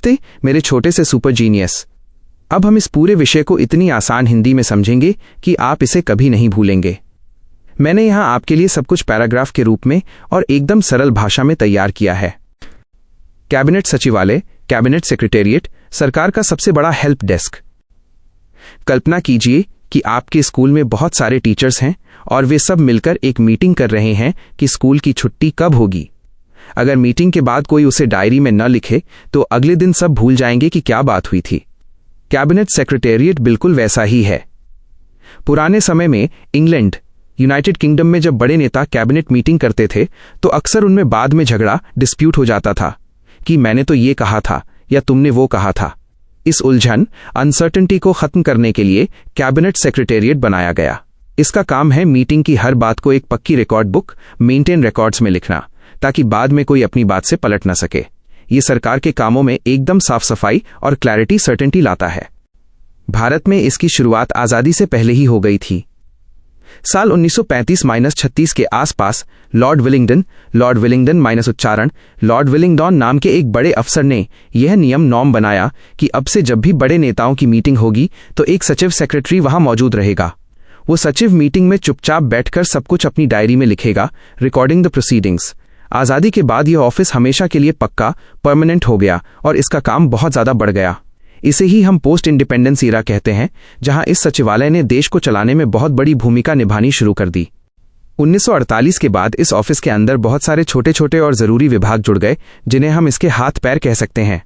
नमस्ते मेरे छोटे से सुपर जीनियस। अब हम इस पूरे विषय को इतनी आसान हिंदी में समझेंगे कि आप इसे कभी नहीं भूलेंगे। मैंने यहाँ आपके लिए सब कुछ पैराग्राफ के रूप में और एकदम सरल भाषा में तैयार किया है। कैबिनेट सचिवालय, कैबिनेट सेक्रेटेरिएट, सरकार का सबसे बड़ा हेल्प डेस्क। कल्पना कीजिए कि आपके स्कूल में बहुत सारे टीचर्स हैं और वे सब मिलकर एक मीटिंग कर रहे हैं कि स्कूल की छुट्टी कब होगी। अगर मीटिंग के बाद कोई उसे डायरी में न लिखे तो अगले दिन सब भूल जाएंगे कि क्या बात हुई थी। कैबिनेट सेक्रेटेरिएट बिल्कुल वैसा ही है। पुराने समय में इंग्लैंड, यूनाइटेड किंगडम में जब बड़े नेता कैबिनेट मीटिंग करते थे तो अक्सर उनमें बाद में झगड़ा, डिस्प्यूट हो जाता था कि मैंने तो ये कहा था या तुमने वो कहा था। इस उलझन, अनसर्टेनिटी को खत्म करने के लिए कैबिनेट सेक्रेटेरिएट बनाया गया। इसका काम है मीटिंग की हर बात को एक पक्की रिकॉर्ड बुक, मेंटेन रिकॉर्ड्स में लिखना, ताकि बाद में कोई अपनी बात से पलट न सके। ये सरकार के कामों में एकदम साफ सफाई और क्लैरिटी, सर्टेनिटी लाता है। भारत में इसकी शुरुआत आजादी से पहले ही हो गई थी। साल 1935-36 के आसपास लॉर्ड विलिंगडन नाम के एक बड़े अफसर ने यह नॉर्म बनाया कि अब से जब भी बड़े नेताओं की मीटिंग होगी तो एक सचिव सेक्रेटरी वहां मौजूद रहेगा। वो सचिव मीटिंग में चुपचाप बैठकर सब कुछ अपनी डायरी में लिखेगा, रिकॉर्डिंग द प्रोसीडिंग्स। आज़ादी के बाद यह ऑफिस हमेशा के लिए पक्का, परमानेंट हो गया और इसका काम बहुत ज़्यादा बढ़ गया। इसे ही हम पोस्ट इंडिपेंडेंस ईरा कहते हैं, जहां इस सचिवालय ने देश को चलाने में बहुत बड़ी भूमिका निभानी शुरू कर दी। 1948 के बाद इस ऑफिस के अंदर बहुत सारे छोटे छोटे और ज़रूरी विभाग जुड़ गए, जिन्हें हम इसके हाथ पैर कह सकते हैं,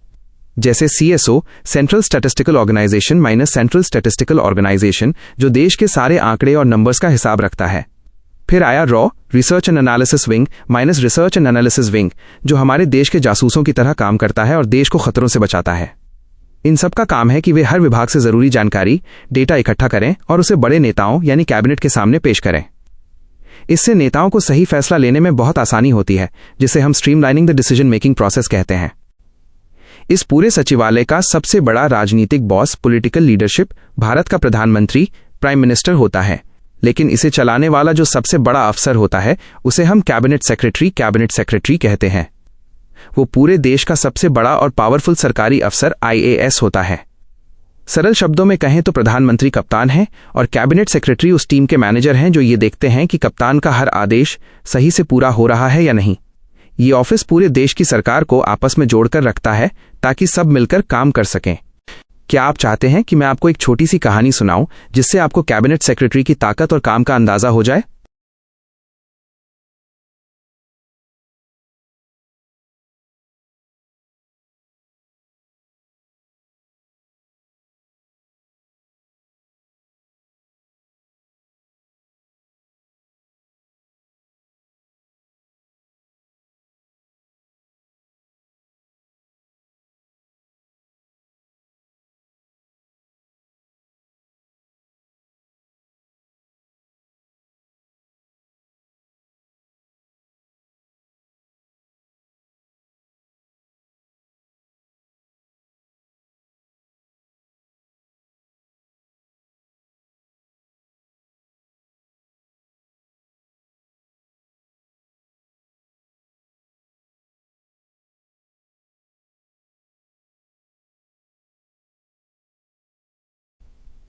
जैसे CSO, central statistical organisation minus central statistical organisation, जो देश के सारे आंकड़े और नंबर्स का हिसाब रखता है। फिर आया raw, research and analysis wing minus research and analysis wing, जो हमारे देश के जासूसों की तरह काम करता है और देश को खतरों से बचाता है। इन सब का काम है कि वे हर विभाग से ज़रूरी जानकारी, डेटा इकट्ठा करें और उसे बड़े नेताओं यानी कैबिनेट के सामने पेश करें। इससे नेताओं को सही फैसला लेने में बहुत आसानी होती है, जिसे हम streamlining the decision making process कहते हैं। इस पूरे सचिवालय का सबसे बड़ा राजनीतिक बॉस, पॉलिटिकल लीडरशिप, भारत का प्रधानमंत्री, प्राइम मिनिस्टर होता है, लेकिन इसे चलाने वाला जो सबसे बड़ा अफसर होता है उसे हम कैबिनेट सेक्रेटरी कहते हैं। वो पूरे देश का सबसे बड़ा और पावरफुल सरकारी अफसर IAS होता है। सरल शब्दों में कहें तो प्रधानमंत्री कप्तान है और कैबिनेट सेक्रेटरी उस टीम के मैनेजर हैं जो ये देखते हैं कि कप्तान का हर आदेश सही से पूरा हो रहा है या नहीं। ये ऑफिस पूरे देश की सरकार को आपस में जोड़कर रखता है ताकि सब मिलकर काम कर सकें। क्या आप चाहते हैं कि मैं आपको एक छोटी सी कहानी सुनाऊं जिससे आपको कैबिनेट सेक्रेटरी की ताकत और काम का अंदाजा हो जाए?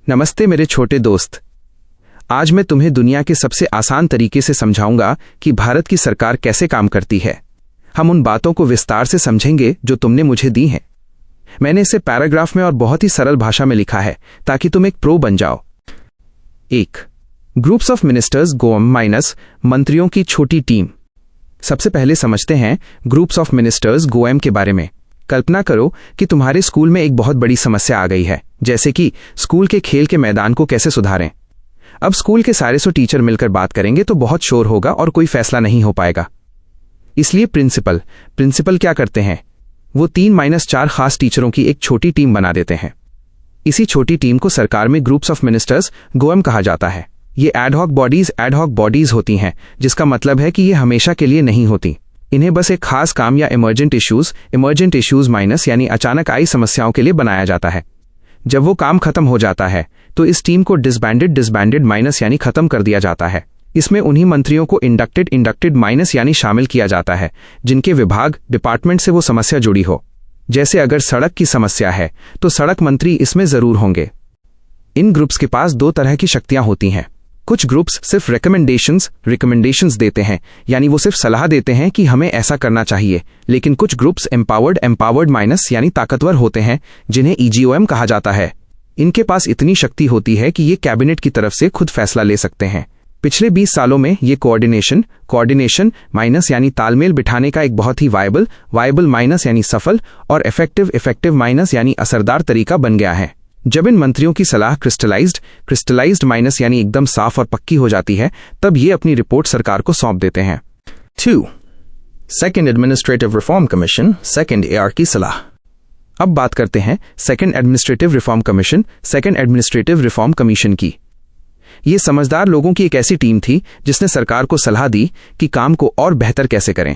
नमस्ते मेरे छोटे दोस्त। आज मैं तुम्हें दुनिया के सबसे आसान तरीके से समझाऊंगा कि भारत की सरकार कैसे काम करती है। हम उन बातों को विस्तार से समझेंगे जो तुमने मुझे दी हैं। मैंने इसे पैराग्राफ में और बहुत ही सरल भाषा में लिखा है ताकि तुम एक प्रो बन जाओ। 1. ग्रुप्स ऑफ मिनिस्टर्स गोम माइनस मंत्रियों की छोटी टीम। सबसे पहले समझते हैं ग्रुप्स ऑफ मिनिस्टर्स गोएम के बारे में। कल्पना करो कि तुम्हारे स्कूल में एक बहुत बड़ी समस्या आ गई है, जैसे कि स्कूल के खेल के मैदान को कैसे सुधारें। अब स्कूल के सारे 100 टीचर मिलकर बात करेंगे तो बहुत शोर होगा और कोई फैसला नहीं हो पाएगा। इसलिए प्रिंसिपल क्या करते हैं, वो 3-4 खास टीचरों की एक छोटी टीम बना देते हैं। इसी छोटी टीम को सरकार में ग्रुप्स ऑफ मिनिस्टर्स गोएम कहा जाता है। ये एडहॉक बॉडीज होती हैं, जिसका मतलब है कि ये हमेशा के लिए नहीं होती। इन्हें बस एक खास काम या इमरजेंट इश्यूज माइनस यानी अचानक आई समस्याओं के लिए बनाया जाता है। जब वो काम खत्म हो जाता है तो इस टीम को डिसबैंडेड माइनस यानी खत्म कर दिया जाता है। इसमें उन्हीं मंत्रियों को इंडक्टेड माइनस यानी शामिल किया जाता है जिनके विभाग, डिपार्टमेंट से वो समस्या जुड़ी हो। जैसे अगर सड़क की समस्या है तो सड़क मंत्री इसमें जरूर होंगे। इन ग्रुप्स के पास दो तरह की शक्तियां होती हैं। कुछ ग्रुप्स सिर्फ रिकमेंडेशंस देते हैं, यानी वो सिर्फ सलाह देते हैं कि हमें ऐसा करना चाहिए, लेकिन कुछ ग्रुप्स एम्पावर्ड माइनस यानी ताकतवर होते हैं, जिन्हें EGOM कहा जाता है। इनके पास इतनी शक्ति होती है कि ये कैबिनेट की तरफ से खुद फैसला ले सकते हैं। पिछले 20 सालों में ये कोऑर्डिनेशन माइनस यानी तालमेल बिठाने का एक बहुत ही वायबल माइनस यानी सफल और इफेक्टिव माइनस यानी असरदार तरीका बन गया है। जब इन मंत्रियों की सलाह क्रिस्टलाइज्ड माइनस यानी एकदम साफ और पक्की हो जाती है, तब ये अपनी रिपोर्ट सरकार को सौंप देते हैं। 2. Second administrative reform commission, second AR की सलाह। अब बात करते हैं सेकेंड एडमिनिस्ट्रेटिव रिफॉर्म कमीशन की। ये समझदार लोगों की एक ऐसी टीम थी जिसने सरकार को सलाह दी कि काम को और बेहतर कैसे करें।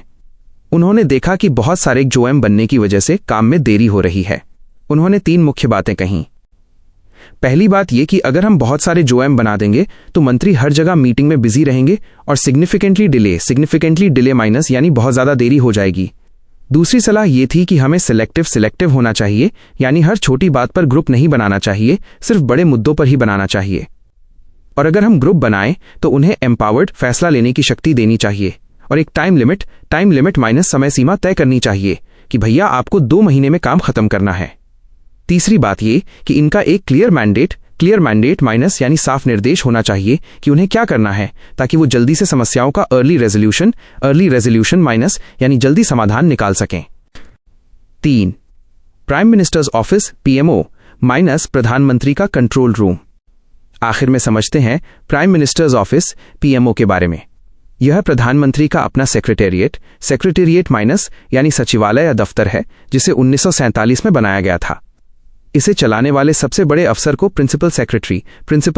उन्होंने देखा कि बहुत सारे EGOM बनने की वजह से काम में देरी हो रही है। उन्होंने 3 मुख्य बातें कहीं। पहली बात यह कि अगर हम बहुत सारे EGOM बना देंगे तो मंत्री हर जगह मीटिंग में बिजी रहेंगे और सिग्निफिकेंटली डिले माइनस यानी बहुत ज्यादा देरी हो जाएगी। दूसरी सलाह यह थी कि हमें सिलेक्टिव होना चाहिए, यानी हर छोटी बात पर ग्रुप नहीं बनाना चाहिए, सिर्फ बड़े मुद्दों पर ही बनाना चाहिए। और अगर हम ग्रुप बनाएं तो उन्हें एम्पावर्ड फैसला लेने की शक्ति देनी चाहिए और एक टाइम लिमिट माइनस समय सीमा तय करनी चाहिए कि भैया आपको 2 महीने में काम खत्म करना है। तीसरी बात ये कि इनका एक क्लियर मैंडेट माइनस यानी साफ निर्देश होना चाहिए कि उन्हें क्या करना है, ताकि वो जल्दी से समस्याओं का अर्ली रेजोल्यूशन माइनस यानी जल्दी समाधान निकाल सकें। 3. Prime minister's office PMO minus प्रधानमंत्री का कंट्रोल रूम। आखिर में समझते हैं प्राइम मिनिस्टर्स ऑफिस PMO के बारे में। यह प्रधानमंत्री का अपना सेक्रेटेरिएट माइनस यानी सचिवालय या दफ्तर है, जिसे 1947 में बनाया गया था। इसे चलाने वाले सबसे बड़े अफसर को प्रिंसिपल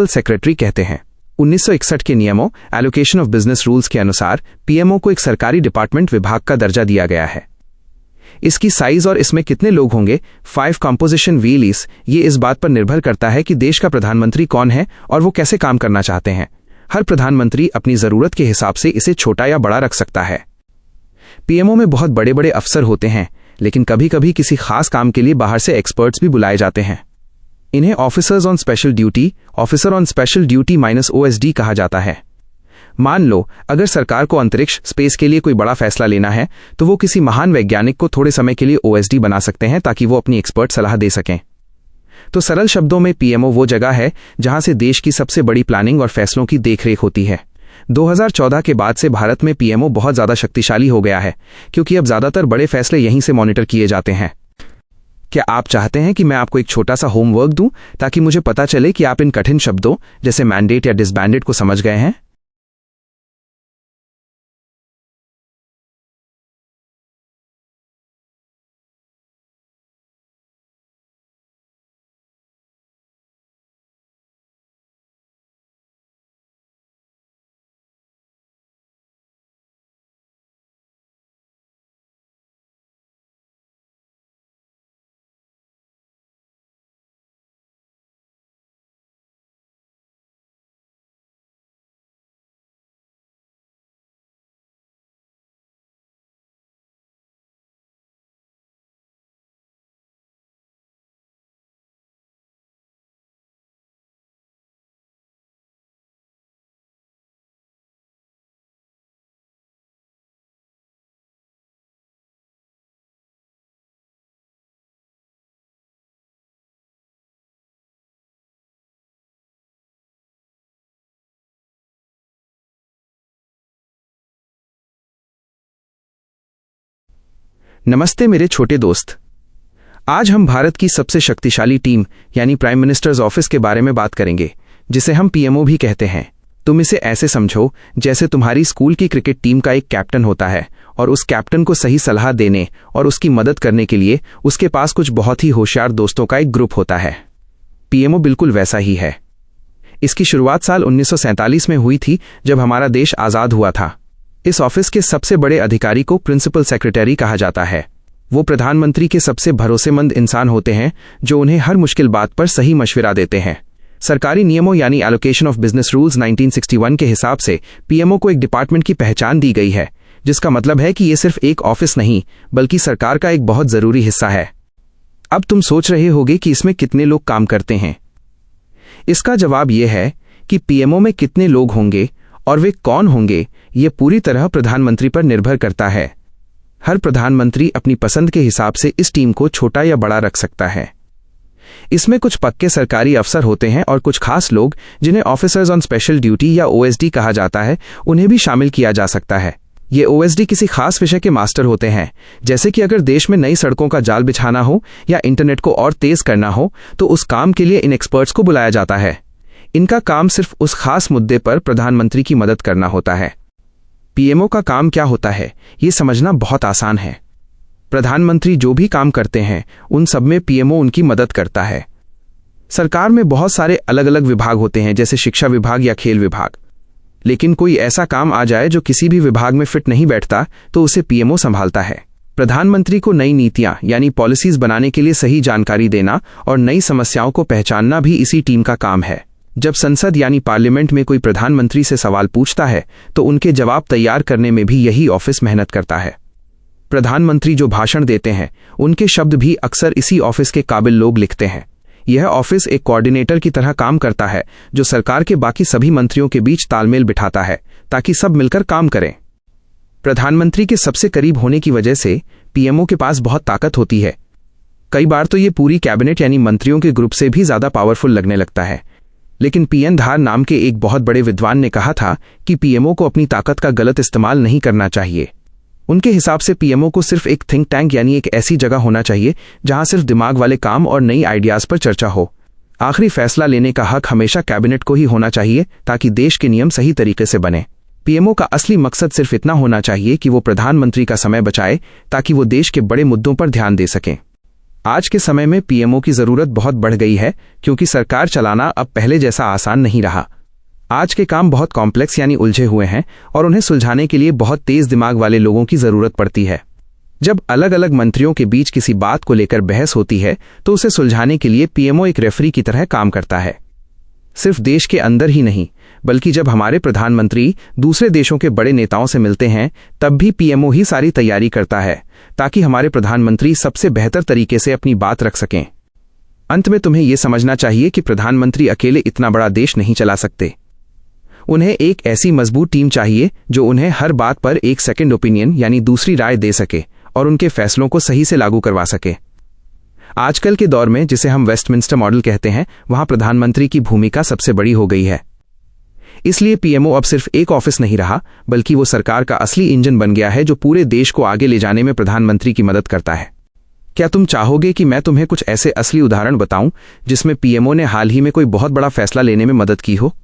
सेक्रेटरी कहते हैं। 1961 के नियमों एलोकेशन ऑफ बिजनेस रूल्स के अनुसार PMO को एक सरकारी डिपार्टमेंट विभाग का दर्जा दिया गया है। इसकी साइज और इसमें कितने लोग होंगे 5 कंपोजिशन वेलीस, ये इस बात पर निर्भर करता है कि देश का प्रधानमंत्री कौन है और वो कैसे काम करना चाहते हैं। हर प्रधानमंत्री अपनी जरूरत के हिसाब से इसे छोटा या बड़ा रख सकता है। PMO में बहुत बड़े बड़े अफसर होते हैं, लेकिन कभी कभी किसी खास काम के लिए बाहर से एक्सपर्ट्स भी बुलाए जाते हैं। इन्हें officer on special duty minus OSD कहा जाता है। मान लो अगर सरकार को अंतरिक्ष स्पेस के लिए कोई बड़ा फैसला लेना है तो वो किसी महान वैज्ञानिक को थोड़े समय के लिए OSD बना सकते हैं, ताकि वो अपनी एक्सपर्ट सलाह दे सकें। तो सरल शब्दों में PMO वो जगह है जहां से देश की सबसे बड़ी प्लानिंग और फैसलों की देखरेख होती है। 2014 के बाद से भारत में PMO बहुत ज्यादा शक्तिशाली हो गया है, क्योंकि अब ज्यादातर बड़े फैसले यहीं से मॉनिटर किए जाते हैं। क्या आप चाहते हैं कि मैं आपको एक छोटा सा होमवर्क दूं, ताकि मुझे पता चले कि आप इन कठिन शब्दों जैसे मैंडेट या डिसबैंडेड को समझ गए हैं? नमस्ते मेरे छोटे दोस्त। आज हम भारत की सबसे शक्तिशाली टीम यानी प्राइम मिनिस्टर्स ऑफिस के बारे में बात करेंगे, जिसे हम PMO भी कहते हैं। तुम इसे ऐसे समझो जैसे तुम्हारी स्कूल की क्रिकेट टीम का एक कैप्टन होता है और उस कैप्टन को सही सलाह देने और उसकी मदद करने के लिए उसके पास कुछ बहुत ही होशियार दोस्तों का एक ग्रुप होता है। PMO बिल्कुल वैसा ही है। इसकी शुरुआत साल 1947 में हुई थी, जब हमारा देश आजाद हुआ था। इस ऑफिस के सबसे बड़े अधिकारी को प्रिंसिपल सेक्रेटरी कहा जाता है। वो प्रधानमंत्री के सबसे भरोसेमंद इंसान होते हैं, जो उन्हें हर मुश्किल बात पर सही मशविरा देते हैं। सरकारी नियमों यानी एलोकेशन ऑफ बिजनेस रूल्स 1961 के हिसाब से PMO को एक डिपार्टमेंट की पहचान दी गई है, जिसका मतलब है कि ये सिर्फ एक ऑफिस नहीं बल्कि सरकार का एक बहुत जरूरी हिस्सा है। अब तुम सोच रहे होगे कि इसमें कितने लोग काम करते हैं। इसका जवाब यह है कि पीएमओ में कितने लोग होंगे और वे कौन होंगे, ये पूरी तरह प्रधानमंत्री पर निर्भर करता है। हर प्रधानमंत्री अपनी पसंद के हिसाब से इस टीम को छोटा या बड़ा रख सकता है। इसमें कुछ पक्के सरकारी अफसर होते हैं और कुछ खास लोग जिन्हें ऑफिसर्स ऑन स्पेशल ड्यूटी या ओएसडी कहा जाता है, उन्हें भी शामिल किया जा सकता है। ये ओएसडी किसी खास विषय के मास्टर होते हैं, जैसे कि अगर देश में नई सड़कों का जाल बिछाना हो या इंटरनेट को और तेज करना हो तो उस काम के लिए इन एक्सपर्ट्स को बुलाया जाता है। इनका काम सिर्फ उस खास मुद्दे पर प्रधानमंत्री की मदद करना होता है। पीएमओ का काम क्या होता है, ये समझना बहुत आसान है। प्रधानमंत्री जो भी काम करते हैं उन सब में पीएमओ उनकी मदद करता है। सरकार में बहुत सारे अलग अलग विभाग होते हैं, जैसे शिक्षा विभाग या खेल विभाग। लेकिन कोई ऐसा काम आ जाए जो किसी भी विभाग में फिट नहीं बैठता तो उसे पीएमओ संभालता है। प्रधानमंत्री को नई नीतियां यानी पॉलिसीज बनाने के लिए सही जानकारी देना और नई समस्याओं को पहचानना भी इसी टीम का काम है। जब संसद यानी पार्लियामेंट में कोई प्रधानमंत्री से सवाल पूछता है तो उनके जवाब तैयार करने में भी यही ऑफिस मेहनत करता है। प्रधानमंत्री जो भाषण देते हैं उनके शब्द भी अक्सर इसी ऑफिस के काबिल लोग लिखते हैं। यह ऑफिस एक कोऑर्डिनेटर की तरह काम करता है जो सरकार के बाकी सभी मंत्रियों के बीच तालमेल बिठाता है ताकि सब मिलकर काम करें। प्रधानमंत्री के सबसे करीब होने की वजह से पीएमओ के पास बहुत ताकत होती है। कई बार तो ये पूरी कैबिनेट यानी मंत्रियों के ग्रुप से भी ज्यादा पावरफुल लगने लगता है। लेकिन पीएन धार नाम के एक बहुत बड़े विद्वान ने कहा था कि पीएमओ को अपनी ताकत का गलत इस्तेमाल नहीं करना चाहिए। उनके हिसाब से पीएमओ को सिर्फ एक थिंक टैंक यानी एक ऐसी जगह होना चाहिए जहां सिर्फ दिमाग वाले काम और नई आइडियाज पर चर्चा हो। आखिरी फैसला लेने का हक हमेशा कैबिनेट को ही होना चाहिए ताकि देश के नियम सही तरीके से बने। पीएमओ का असली मकसद सिर्फ इतना होना चाहिए कि वो प्रधानमंत्री का समय बचाए ताकि वो देश के बड़े मुद्दों पर ध्यान दे सकें। आज के समय में पीएमओ की जरूरत बहुत बढ़ गई है क्योंकि सरकार चलाना अब पहले जैसा आसान नहीं रहा। आज के काम बहुत कॉम्प्लेक्स यानी उलझे हुए हैं और उन्हें सुलझाने के लिए बहुत तेज दिमाग वाले लोगों की जरूरत पड़ती है। जब अलग अलग मंत्रियों के बीच किसी बात को लेकर बहस होती है तो उसे सुलझाने के लिए पीएमओ एक रेफरी की तरह काम करता है। सिर्फ देश के अंदर ही नहीं बल्कि जब हमारे प्रधानमंत्री दूसरे देशों के बड़े नेताओं से मिलते हैं तब भी पीएमओ ही सारी तैयारी करता है ताकि हमारे प्रधानमंत्री सबसे बेहतर तरीके से अपनी बात रख सकें। अंत में तुम्हें यह समझना चाहिए कि प्रधानमंत्री अकेले इतना बड़ा देश नहीं चला सकते। उन्हें एक ऐसी मजबूत टीम चाहिए जो उन्हें हर बात पर एक सेकंड ओपिनियन यानी दूसरी राय दे सके और उनके फैसलों को सही से लागू करवा सके। आजकल के दौर में जिसे हम वेस्टमिंस्टर मॉडल कहते हैं, वहां प्रधानमंत्री की भूमिका सबसे बड़ी हो गई है। इसलिए पीएमओ अब सिर्फ एक ऑफिस नहीं रहा बल्कि वो सरकार का असली इंजन बन गया है जो पूरे देश को आगे ले जाने में प्रधानमंत्री की मदद करता है। क्या तुम चाहोगे कि मैं तुम्हें कुछ ऐसे असली उदाहरण बताऊं जिसमें पीएमओ ने हाल ही में कोई बहुत बड़ा फैसला लेने में मदद की हो?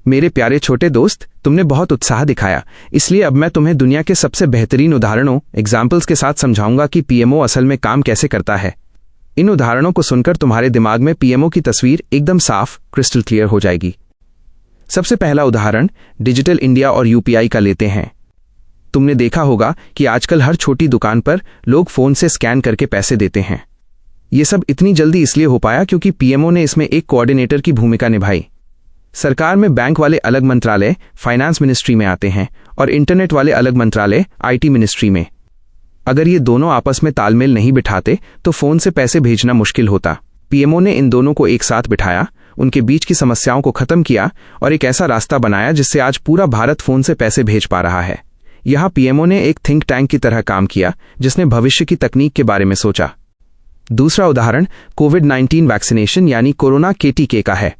मेरे प्यारे छोटे दोस्त, तुमने बहुत उत्साह दिखाया, इसलिए अब मैं तुम्हें दुनिया के सबसे बेहतरीन उदाहरणों एग्जाम्पल्स के साथ समझाऊंगा कि पीएमओ असल में काम कैसे करता है। इन उदाहरणों को सुनकर तुम्हारे दिमाग में पीएमओ की तस्वीर एकदम साफ क्रिस्टल क्लियर हो जाएगी। सबसे पहला उदाहरण डिजिटल इंडिया और यूपीआई का लेते हैं। तुमने देखा होगा कि आजकल हर छोटी दुकान पर लोग फोन से स्कैन करके पैसे देते हैं। ये सब इतनी जल्दी इसलिए हो पाया क्योंकि पीएमओ ने इसमें एक कोऑर्डिनेटर की भूमिका निभाई। सरकार में बैंक वाले अलग मंत्रालय फाइनेंस मिनिस्ट्री में आते हैं और इंटरनेट वाले अलग मंत्रालय आईटी मिनिस्ट्री में। अगर ये दोनों आपस में तालमेल नहीं बिठाते तो फोन से पैसे भेजना मुश्किल होता। पीएमओ ने इन दोनों को एक साथ बिठाया, उनके बीच की समस्याओं को खत्म किया और एक ऐसा रास्ता बनाया जिससे आज पूरा भारत फोन से पैसे भेज पा रहा है। यहां पीएमओ ने एक थिंक टैंक की तरह काम किया जिसने भविष्य की तकनीक के बारे में सोचा। दूसरा उदाहरण कोविड-19 वैक्सीनेशन यानी कोरोना के टीके का है।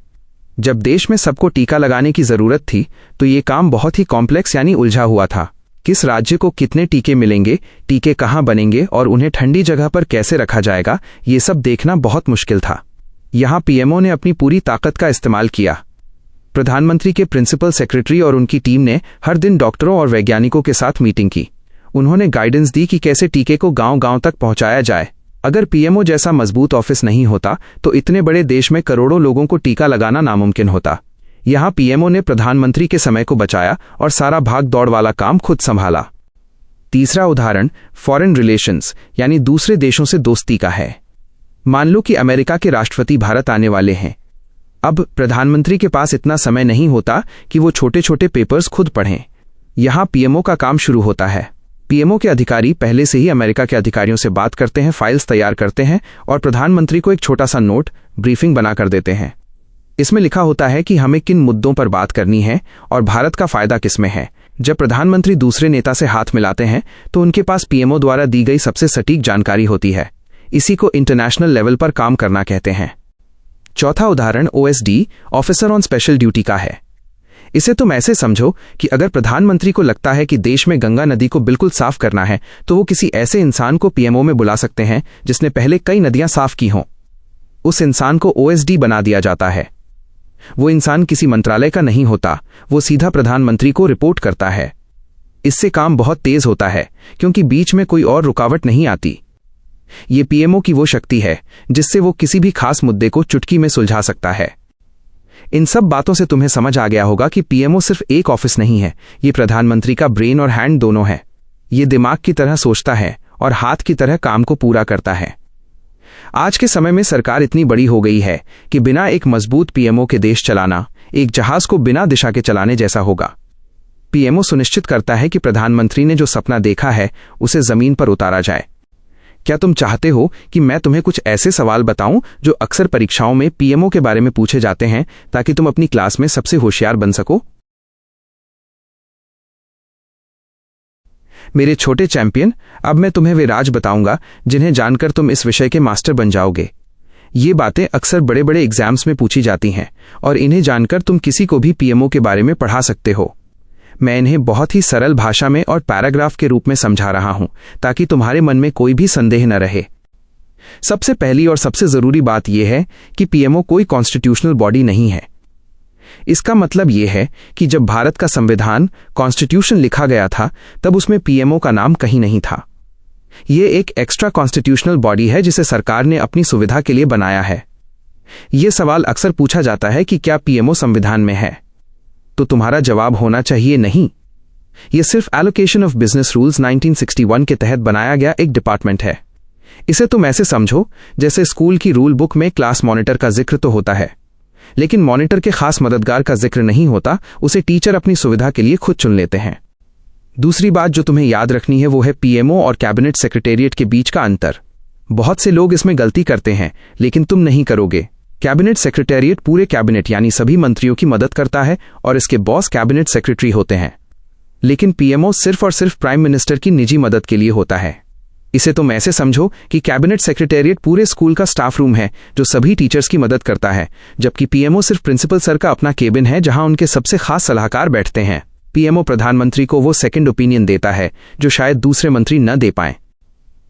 जब देश में सबको टीका लगाने की जरूरत थी तो ये काम बहुत ही कॉम्प्लेक्स यानी उलझा हुआ था। किस राज्य को कितने टीके मिलेंगे, टीके कहां बनेंगे और उन्हें ठंडी जगह पर कैसे रखा जाएगा, ये सब देखना बहुत मुश्किल था। यहां पीएमओ ने अपनी पूरी ताकत का इस्तेमाल किया। प्रधानमंत्री के प्रिंसिपल सेक्रेटरी और उनकी टीम ने हर दिन डॉक्टरों और वैज्ञानिकों के साथ मीटिंग की। उन्होंने गाइडेंस दी कि कैसे टीके को गांव-गांव तक पहुंचाया जाए। अगर पीएमओ जैसा मजबूत ऑफिस नहीं होता तो इतने बड़े देश में करोड़ों लोगों को टीका लगाना नामुमकिन होता। यहां पीएमओ ने प्रधानमंत्री के समय को बचाया और सारा भाग दौड़ वाला काम खुद संभाला। तीसरा उदाहरण फॉरेन रिलेशंस यानी दूसरे देशों से दोस्ती का है। मान लो कि अमेरिका के राष्ट्रपति भारत आने वाले हैं। अब प्रधानमंत्री के पास इतना समय नहीं होता कि वो छोटे छोटे पेपर्स खुद पढ़ें। यहाँ पीएमओ का काम शुरू होता है। पीएमओ के अधिकारी पहले से ही अमेरिका के अधिकारियों से बात करते हैं, फाइल्स तैयार करते हैं और प्रधानमंत्री को एक छोटा सा नोट ब्रीफिंग बना कर देते हैं। इसमें लिखा होता है कि हमें किन मुद्दों पर बात करनी है और भारत का फायदा किसमें है। जब प्रधानमंत्री दूसरे नेता से हाथ मिलाते हैं तो उनके पास पीएमओ द्वारा दी गई सबसे सटीक जानकारी होती है। इसी को इंटरनेशनल लेवल पर काम करना कहते हैं। चौथा उदाहरण OSD, officer on special duty का है। इसे तुम ऐसे समझो कि अगर प्रधानमंत्री को लगता है कि देश में गंगा नदी को बिल्कुल साफ करना है तो वो किसी ऐसे इंसान को पीएमओ में बुला सकते हैं जिसने पहले कई नदियां साफ की हों। उस इंसान को ओएसडी बना दिया जाता है। वो इंसान किसी मंत्रालय का नहीं होता, वो सीधा प्रधानमंत्री को रिपोर्ट करता है। इससे काम बहुत तेज होता है क्योंकि बीच में कोई और रुकावट नहीं आती। ये पीएमओ की वो शक्ति है जिससे वो किसी भी खास मुद्दे को चुटकी में सुलझा सकता है। इन सब बातों से तुम्हें समझ आ गया होगा कि पीएमओ सिर्फ एक ऑफिस नहीं है, ये प्रधानमंत्री का ब्रेन और हैंड दोनों है। ये दिमाग की तरह सोचता है और हाथ की तरह काम को पूरा करता है। आज के समय में सरकार इतनी बड़ी हो गई है कि बिना एक मजबूत पीएमओ के देश चलाना एक जहाज को बिना दिशा के चलाने जैसा होगा। पीएमओ सुनिश्चित करता है कि प्रधानमंत्री ने जो सपना देखा है उसे जमीन पर उतारा जाए। क्या तुम चाहते हो कि मैं तुम्हें कुछ ऐसे सवाल बताऊं जो अक्सर परीक्षाओं में पीएमओ के बारे में पूछे जाते हैं ताकि तुम अपनी क्लास में सबसे होशियार बन सको? मेरे छोटे चैंपियन, अब मैं तुम्हें वे राज बताऊंगा जिन्हें जानकर तुम इस विषय के मास्टर बन जाओगे। ये बातें अक्सर बड़े बड़े एग्जाम्स में पूछी जाती हैं और इन्हें जानकर तुम किसी को भी पीएमओ के बारे में पढ़ा सकते हो। मैं इन्हें बहुत ही सरल भाषा में और पैराग्राफ के रूप में समझा रहा हूं ताकि तुम्हारे मन में कोई भी संदेह न रहे। सबसे पहली और सबसे जरूरी बात यह है कि पीएमओ कोई कॉन्स्टिट्यूशनल बॉडी नहीं है। इसका मतलब यह है कि जब भारत का संविधान कॉन्स्टिट्यूशन लिखा गया था तब उसमें पीएमओ का नाम कहीं नहीं था। यह एक एक्स्ट्रा कॉन्स्टिट्यूशनल बॉडी है जिसे सरकार ने अपनी सुविधा के लिए बनाया है। यह सवाल अक्सर पूछा जाता है कि क्या पीएमओ संविधान में है, तो तुम्हारा जवाब होना चाहिए नहीं। यह सिर्फ एलोकेशन ऑफ बिजनेस रूल्स 1961 के तहत बनाया गया एक डिपार्टमेंट है। इसे तुम ऐसे समझो जैसे स्कूल की रूल बुक में क्लास मॉनिटर का जिक्र तो होता है, लेकिन मॉनिटर के खास मददगार का जिक्र नहीं होता, उसे टीचर अपनी सुविधा के लिए खुद चुन लेते हैं। दूसरी बात जो तुम्हें याद रखनी है वो है पीएमओ और कैबिनेट सेक्रेटेरिएट के बीच का अंतर। बहुत से लोग इसमें गलती करते हैं लेकिन तुम नहीं करोगे। कैबिनेट सेक्रेटेरिएट पूरे कैबिनेट यानी सभी मंत्रियों की मदद करता है और इसके बॉस कैबिनेट सेक्रेटरी होते हैं, लेकिन पीएमओ सिर्फ और सिर्फ प्राइम मिनिस्टर की निजी मदद के लिए होता है। इसे तुम ऐसे समझो कि कैबिनेट सेक्रेटेरिएट पूरे स्कूल का स्टाफ रूम है जो सभी टीचर्स की मदद करता है, जबकि पीएमओ सिर्फ प्रिंसिपल सर का अपना केबिन है जहां उनके सबसे खास सलाहकार बैठते हैं। पीएमओ प्रधानमंत्री को वो सेकंड ओपिनियन देता है जो शायद दूसरे मंत्री न दे पाएं।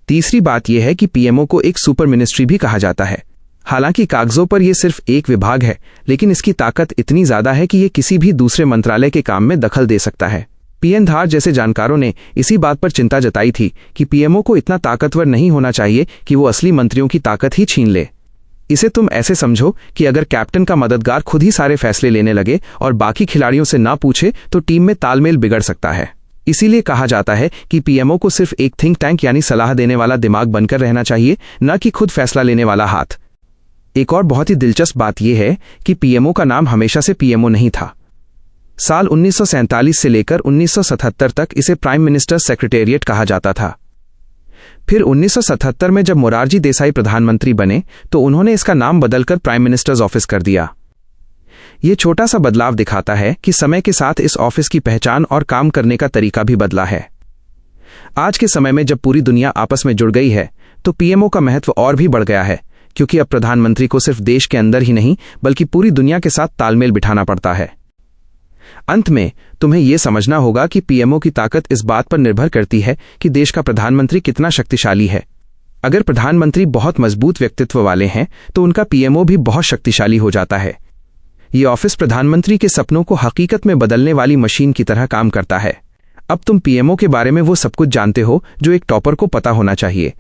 तीसरी बात यह है कि पीएमओ को एक सुपर मिनिस्ट्री भी कहा जाता है। हालांकि कागजों पर यह सिर्फ एक विभाग है, लेकिन इसकी ताकत इतनी ज्यादा है कि यह किसी भी दूसरे मंत्रालय के काम में दखल दे सकता है। पीएन धार जैसे जानकारों ने इसी बात पर चिंता जताई थी कि पीएमओ को इतना ताकतवर नहीं होना चाहिए कि वो असली मंत्रियों की ताकत ही छीन ले। इसे तुम ऐसे समझो कि अगर कैप्टन का मददगार खुद ही सारे फैसले लेने लगे और बाकी खिलाड़ियों से ना पूछे तो टीम में तालमेल बिगड़ सकता है। इसीलिए कहा जाता है कि पीएमओ को सिर्फ एक थिंक टैंक यानी सलाह देने वाला दिमाग बनकर रहना चाहिए, न कि खुद फैसला लेने वाला हाथ। एक और बहुत ही दिलचस्प बात यह है कि पीएमओ का नाम हमेशा से पीएमओ नहीं था। साल 1947 से लेकर 1977 तक इसे प्राइम मिनिस्टर सेक्रेटेरिएट कहा जाता था। फिर 1977 में जब मोरारजी देसाई प्रधानमंत्री बने तो उन्होंने इसका नाम बदलकर प्राइम मिनिस्टर्स ऑफिस कर दिया। यह छोटा सा बदलाव दिखाता है कि समय के साथ इस ऑफिस की पहचान और काम करने का तरीका भी बदला है। आज के समय में जब पूरी दुनिया आपस में जुड़ गई है तो पीएमओ का महत्व और भी बढ़ गया है, क्योंकि अब प्रधानमंत्री को सिर्फ देश के अंदर ही नहीं बल्कि पूरी दुनिया के साथ तालमेल बिठाना पड़ता है। अंत में तुम्हें यह समझना होगा कि पीएमओ की ताकत इस बात पर निर्भर करती है कि देश का प्रधानमंत्री कितना शक्तिशाली है। अगर प्रधानमंत्री बहुत मजबूत व्यक्तित्व वाले हैं तो उनका पीएमओ भी बहुत शक्तिशाली हो जाता है। ये ऑफिस प्रधानमंत्री के सपनों को हकीकत में बदलने वाली मशीन की तरह काम करता है। अब तुम पीएमओ के बारे में वो सब कुछ जानते हो जो एक टॉपर को पता होना चाहिए।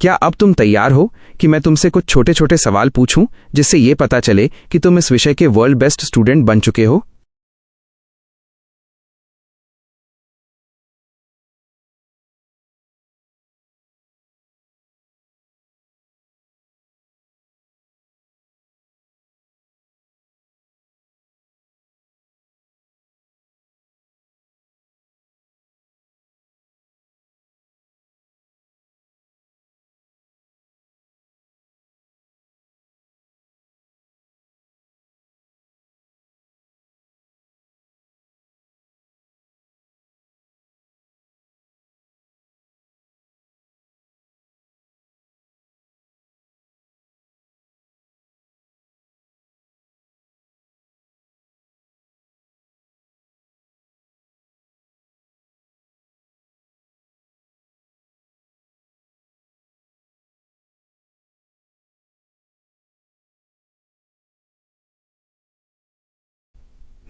क्या अब तुम तैयार हो कि मैं तुमसे कुछ छोटे छोटे सवाल पूछूं जिससे यह पता चले कि तुम इस विषय के वर्ल्ड बेस्ट स्टूडेंट बन चुके हो?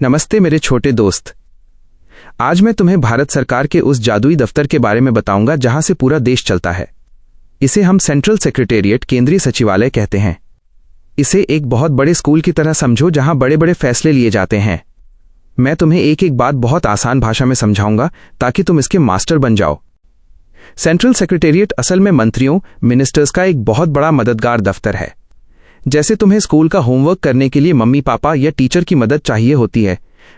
नमस्ते मेरे छोटे दोस्त। आज मैं तुम्हें भारत सरकार के उस जादुई दफ्तर के बारे में बताऊंगा जहां से पूरा देश चलता है। इसे हम सेंट्रल सेक्रेटेरिएट, केंद्रीय सचिवालय कहते हैं। इसे एक बहुत बड़े स्कूल की तरह समझो जहां बड़े बड़े फैसले लिए जाते हैं। मैं तुम्हें एक एक बात बहुत आसान भाषा में समझाऊंगा ताकि तुम इसके मास्टर बन जाओ। सेंट्रल सेक्रेटेरिएट असल में मंत्रियों, मिनिस्टर्स का एक बहुत बड़ा मददगार दफ्तर है। जैसे तुम्हें स्कूल का होमवर्क करने के लिए मम्मी पापा या टीचर की मदद चाहिए होती है,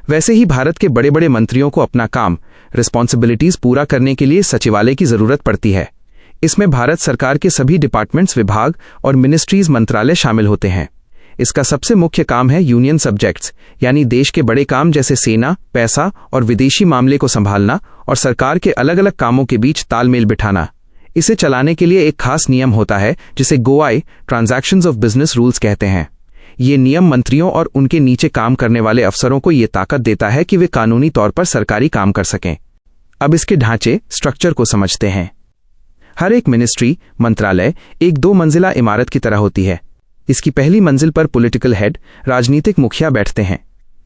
वैसे ही भारत के बड़े बड़े मंत्रियों को अपना काम, रिस्पॉन्सिबिलिटीज पूरा करने के लिए सचिवालय की जरूरत पड़ती है। इसमें भारत सरकार के सभी डिपार्टमेंट्स, विभाग और मिनिस्ट्रीज, मंत्रालय शामिल होते हैं। इसका सबसे मुख्य काम है यूनियन सब्जेक्ट्स, यानी देश के बड़े काम जैसे सेना, पैसा और विदेशी मामले को संभालना और सरकार के अलग अलग कामों के बीच तालमेल बिठाना। इसे चलाने के लिए एक खास नियम होता है जिसे गोआई, ट्रांजैक्शंस ऑफ बिजनेस रूल्स कहते हैं। ये नियम मंत्रियों और उनके नीचे काम करने वाले अफसरों को ये ताकत देता है कि वे कानूनी तौर पर सरकारी काम कर सकें। अब इसके ढांचे, स्ट्रक्चर को समझते हैं। हर एक मिनिस्ट्री, मंत्रालय एक 2 मंजिला इमारत की तरह होती है। इसकी पहली मंजिल पर पॉलिटिकल हेड, राजनीतिक मुखिया बैठते हैं।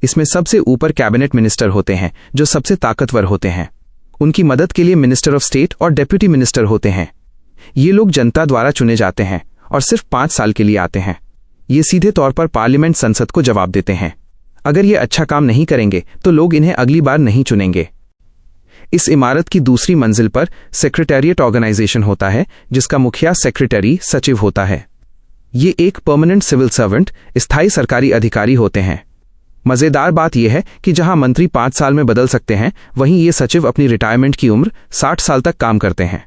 इसमें सबसे ऊपर कैबिनेट मिनिस्टर होते हैं जो सबसे ताकतवर होते हैं। उनकी मदद के लिए मिनिस्टर ऑफ स्टेट और डेप्यूटी मिनिस्टर होते हैं। ये लोग जनता द्वारा चुने जाते हैं और सिर्फ 5 साल के लिए आते हैं। ये सीधे तौर पर पार्लियामेंट, संसद को जवाब देते हैं। अगर ये अच्छा काम नहीं करेंगे तो लोग इन्हें अगली बार नहीं चुनेंगे। इस इमारत की दूसरी मंजिल पर सेक्रेटेरिएट ऑर्गेनाइजेशन होता है जिसका मुखिया सेक्रेटरी, सचिव होता है। ये एक परमानेंट सिविल सर्वेंट, स्थायी सरकारी अधिकारी होते हैं। मजेदार बात यह है कि जहां मंत्री 5 साल में बदल सकते हैं, वहीं ये सचिव अपनी रिटायरमेंट की उम्र 60 साल तक काम करते हैं।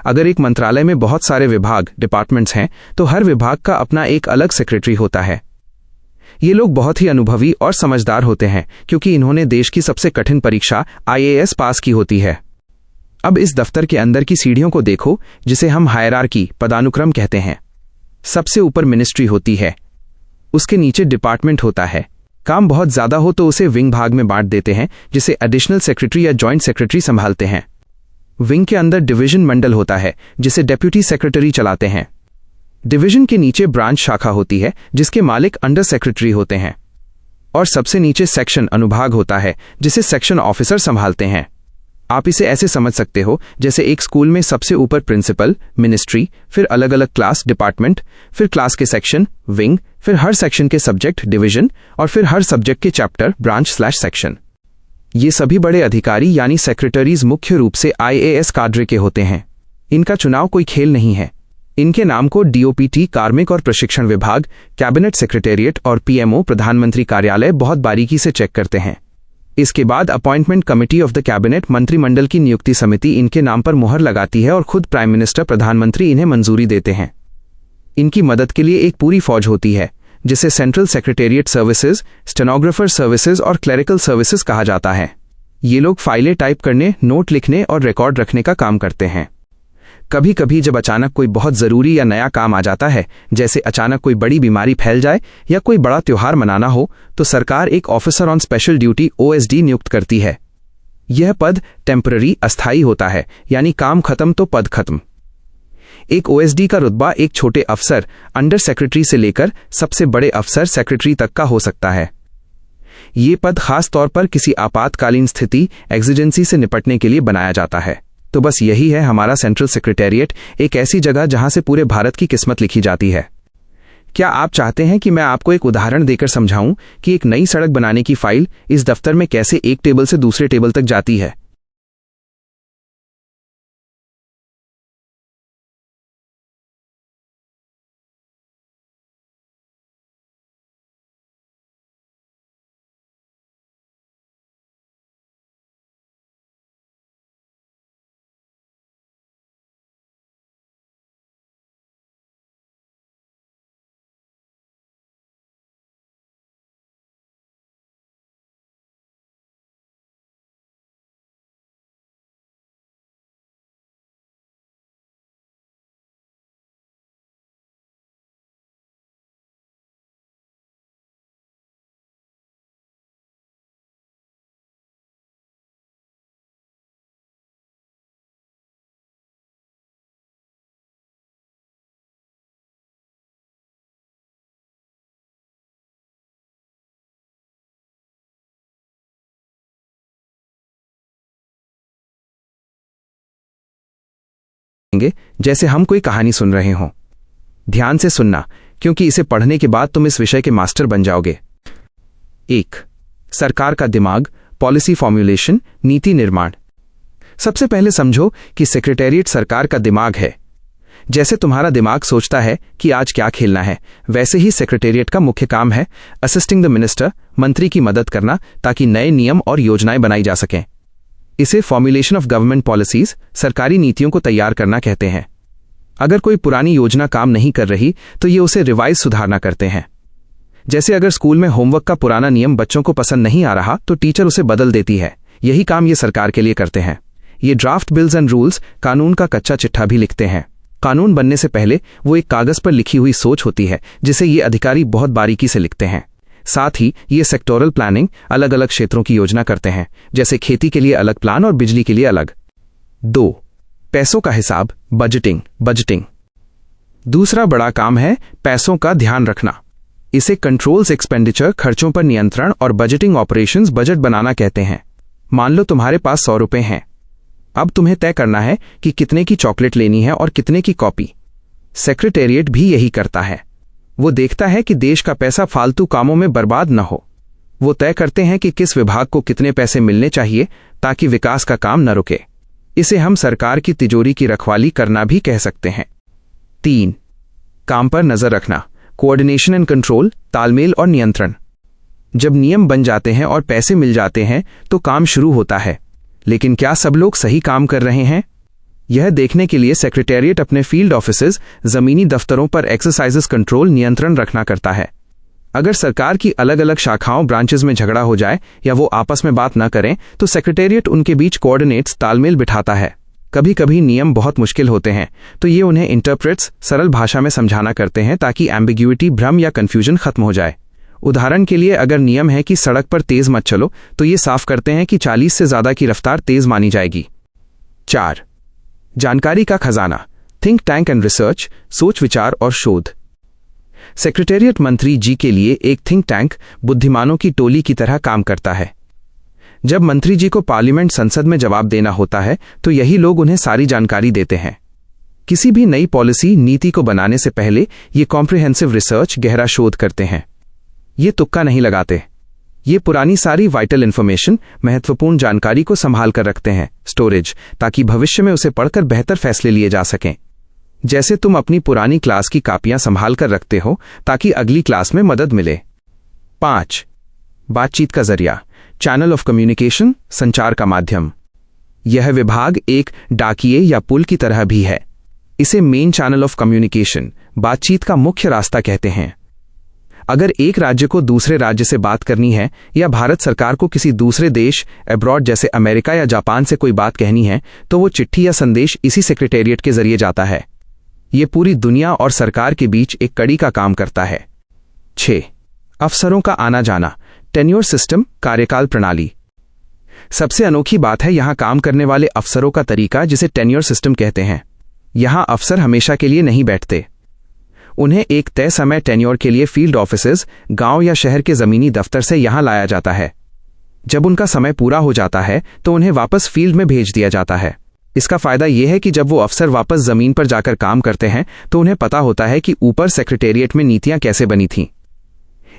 अगर एक मंत्रालय में बहुत सारे विभाग, डिपार्टमेंट्स हैं, तो हर विभाग का अपना एक अलग सेक्रेटरी होता है। ये लोग बहुत ही अनुभवी और समझदार होते हैं क्योंकि इन्होंने देश की सबसे कठिन परीक्षा IAS पास की होती है। अब इस दफ्तर के अंदर की सीढ़ियों को देखो जिसे हम हायरार्की, पदानुक्रम कहते हैं। सबसे ऊपर मिनिस्ट्री होती है, उसके नीचे डिपार्टमेंट होता है। काम बहुत ज्यादा हो तो उसे विंग भाग में बांट देते हैं जिसे एडिशनल सेक्रेटरी या जॉइंट सेक्रेटरी संभालते हैं। विंग के अंदर डिवीजन मंडल होता है जिसे डेप्यूटी सेक्रेटरी चलाते हैं। डिवीजन के नीचे ब्रांच शाखा होती है जिसके मालिक अंडर सेक्रेटरी होते हैं। और सबसे नीचे सेक्शन, अनुभाग होता है जिसे सेक्शन ऑफिसर संभालते हैं। आप इसे ऐसे समझ सकते हो जैसे एक स्कूल में सबसे ऊपर प्रिंसिपल, मिनिस्ट्री, फिर अलग अलग क्लास, डिपार्टमेंट, फिर क्लास के सेक्शन, विंग, फिर हर सेक्शन के सब्जेक्ट, डिवीजन, और फिर हर सब्जेक्ट के चैप्टर, ब्रांच/सेक्शन। ये सभी बड़े अधिकारी यानी सेक्रेटरीज मुख्य रूप से IAS काडरे के होते हैं। इनका चुनाव कोई खेल नहीं है। इनके नाम को DOPT, कार्मिक और प्रशिक्षण विभाग, कैबिनेट सेक्रेटेरिएट और PMO, प्रधानमंत्री कार्यालय, बहुत बारीकी से चेक करते हैं। इसके बाद appointment committee of the cabinet, मंत्रिमंडल की नियुक्ति समिति, इनके नाम पर मुहर लगाती है और खुद प्राइम मिनिस्टर, प्रधानमंत्री इन्हें मंजूरी देते हैं। इनकी मदद के लिए एक पूरी फौज होती है जिसे central secretariat services, stenographer services और क्लेरिकल सर्विसेज कहा जाता है। ये लोग फाइलें टाइप करने, नोट लिखने और रिकॉर्ड रखने का काम करते हैं। कभी कभी जब अचानक कोई बहुत जरूरी या नया काम आ जाता है, जैसे अचानक कोई बड़ी बीमारी फैल जाए या कोई बड़ा त्योहार मनाना हो, तो सरकार एक officer on special duty OSD नियुक्त करती है। यह पद टेम्पररी, अस्थायी होता है, यानी काम खत्म तो पद खत्म। एक OSD का रुतबा एक छोटे अफसर, अंडर सेक्रेटरी से लेकर सबसे बड़े अफसर, सेक्रेटरी तक का हो सकता है। ये पद खास तौर पर किसी आपातकालीन स्थिति, एक्सीजेंसी से निपटने के लिए बनाया जाता है। तो बस यही है हमारा सेंट्रल सेक्रेटेरिएट, एक ऐसी जगह जहां से पूरे भारत की किस्मत लिखी जाती है। क्या आप चाहते हैं कि मैं आपको एक उदाहरण देकर समझाऊं कि एक नई सड़क बनाने की फाइल इस दफ्तर में कैसे एक टेबल से दूसरे टेबल तक जाती है? देखेंगे जैसे हम कोई कहानी सुन रहे हों। ध्यान से सुनना, क्योंकि इसे पढ़ने के बाद तुम इस विषय के मास्टर बन जाओगे। 1. सरकार का दिमाग, पॉलिसी फॉर्मुलेशन, नीति निर्माण। सबसे पहले समझो कि सेक्रेटेरिएट सरकार का दिमाग है। जैसे तुम्हारा दिमाग सोचता है कि आज क्या खेलना है, वैसे ही सेक्रेटेरिएट का मुख्य काम है असिस्टिंग द मिनिस्टर, मंत्री की मदद करना ताकि नए नियम और योजनाएं बनाई जा सकें। इसे फॉर्मुलेशन ऑफ गवर्नमेंट पॉलिसीज, सरकारी नीतियों को तैयार करना कहते हैं। अगर कोई पुरानी योजना काम नहीं कर रही तो ये उसे रिवाइज सुधारना करते हैं। जैसे अगर स्कूल में होमवर्क का पुराना नियम बच्चों को पसंद नहीं आ रहा तो टीचर उसे बदल देती है। यही काम ये सरकार के लिए करते हैं। ये ड्राफ्ट बिल्स एंड रूल्स, कानून का कच्चा चिट्ठा भी लिखते हैं। कानून बनने से पहले वो एक कागज पर लिखी हुई सोच होती है जिसे ये अधिकारी बहुत बारीकी से लिखते हैं। साथ ही ये सेक्टोरल प्लानिंग, अलग अलग क्षेत्रों की योजना करते हैं, जैसे खेती के लिए अलग प्लान और बिजली के लिए अलग। 2. पैसों का हिसाब, बजटिंग। दूसरा बड़ा काम है पैसों का ध्यान रखना। इसे कंट्रोल्स एक्सपेंडिचर, खर्चों पर नियंत्रण, और बजटिंग ऑपरेशंस, बजट बनाना कहते हैं। मान लो तुम्हारे पास 100 रुपए हैं। अब तुम्हें तय करना है कि कितने की चॉकलेट लेनी है और कितने की कॉपी। सेक्रेटेरिएट भी यही करता है। वो देखता है कि देश का पैसा फालतू कामों में बर्बाद न हो। वो तय करते हैं कि किस विभाग को कितने पैसे मिलने चाहिए ताकि विकास का काम न रुके। इसे हम सरकार की तिजोरी की रखवाली करना भी कह सकते हैं। 3. काम पर नजर रखना, कोऑर्डिनेशन एंड कंट्रोल, तालमेल और नियंत्रण। जब नियम बन जाते हैं और पैसे मिल जाते हैं तो काम शुरू होता है, लेकिन क्या सब लोग सही काम कर रहे हैं? यह देखने के लिए सेक्रेटेरिएट अपने फील्ड ऑफिसेज, जमीनी दफ्तरों पर एक्सरसाइजेस कंट्रोल, नियंत्रण रखना करता है। अगर सरकार की अलग अलग शाखाओं, ब्रांचेस में झगड़ा हो जाए या वो आपस में बात न करें तो सेक्रेटेरिएट उनके बीच कोऑर्डिनेट्स, तालमेल बिठाता है। कभी कभी नियम बहुत मुश्किल होते हैं तो ये उन्हें इंटरप्रेट्स, सरल भाषा में समझाना करते हैं ताकि एम्बिग्युइटी, भ्रम या कंफ्यूजन खत्म हो जाए। उदाहरण के लिए अगर नियम है कि सड़क पर तेज मत चलो तो ये साफ करते हैं कि 40 से ज्यादा की रफ्तार तेज मानी जाएगी। 4. जानकारी का खजाना, थिंक टैंक एंड रिसर्च, सोच विचार और शोध। सेक्रेटेरिएट मंत्री जी के लिए एक थिंक टैंक, बुद्धिमानों की टोली की तरह काम करता है। जब मंत्री जी को पार्लियामेंट, संसद में जवाब देना होता है तो यही लोग उन्हें सारी जानकारी देते हैं। किसी भी नई पॉलिसी, नीति को बनाने से पहले ये कॉम्प्रिहेंसिव रिसर्च, गहरा शोध करते हैं। ये तुक्का नहीं लगाते। ये पुरानी सारी वाइटल इंफॉर्मेशन, महत्वपूर्ण जानकारी को संभाल कर रखते हैं, स्टोरेज, ताकि भविष्य में उसे पढ़कर बेहतर फैसले लिए जा सकें। जैसे तुम अपनी पुरानी क्लास की कापियां संभाल कर रखते हो ताकि अगली क्लास में मदद मिले। 5. बातचीत का जरिया, चैनल ऑफ कम्युनिकेशन, संचार का माध्यम। यह विभाग एक डाकिये या पुल की तरह भी है। इसे मेन चैनल ऑफ कम्युनिकेशन, बातचीत का मुख्य रास्ता कहते हैं। अगर एक राज्य को दूसरे राज्य से बात करनी है या भारत सरकार को किसी दूसरे देश, अब्रॉड जैसे अमेरिका या जापान से कोई बात कहनी है तो वो चिट्ठी या संदेश इसी सेक्रेटेरिएट के जरिए जाता है। ये पूरी दुनिया और सरकार के बीच एक कड़ी का काम करता है। 6. अफसरों का आना जाना, टेन्योर सिस्टम, कार्यकाल प्रणाली। सबसे अनोखी बात है यहां काम करने वाले अफसरों का तरीका, जिसे टेन्योर सिस्टम कहते हैं। यहां अफसर हमेशा के लिए नहीं बैठते। उन्हें एक तय समय टेन्योर के लिए फील्ड ऑफिसेज, गांव या शहर के जमीनी दफ्तर से यहां लाया जाता है। जब उनका समय पूरा हो जाता है तो उन्हें वापस फील्ड में भेज दिया जाता है। इसका फायदा यह है कि जब वो अफसर वापस जमीन पर जाकर काम करते हैं तो उन्हें पता होता है कि ऊपर सेक्रेटेरिएट में नीतियां कैसे बनी थीं।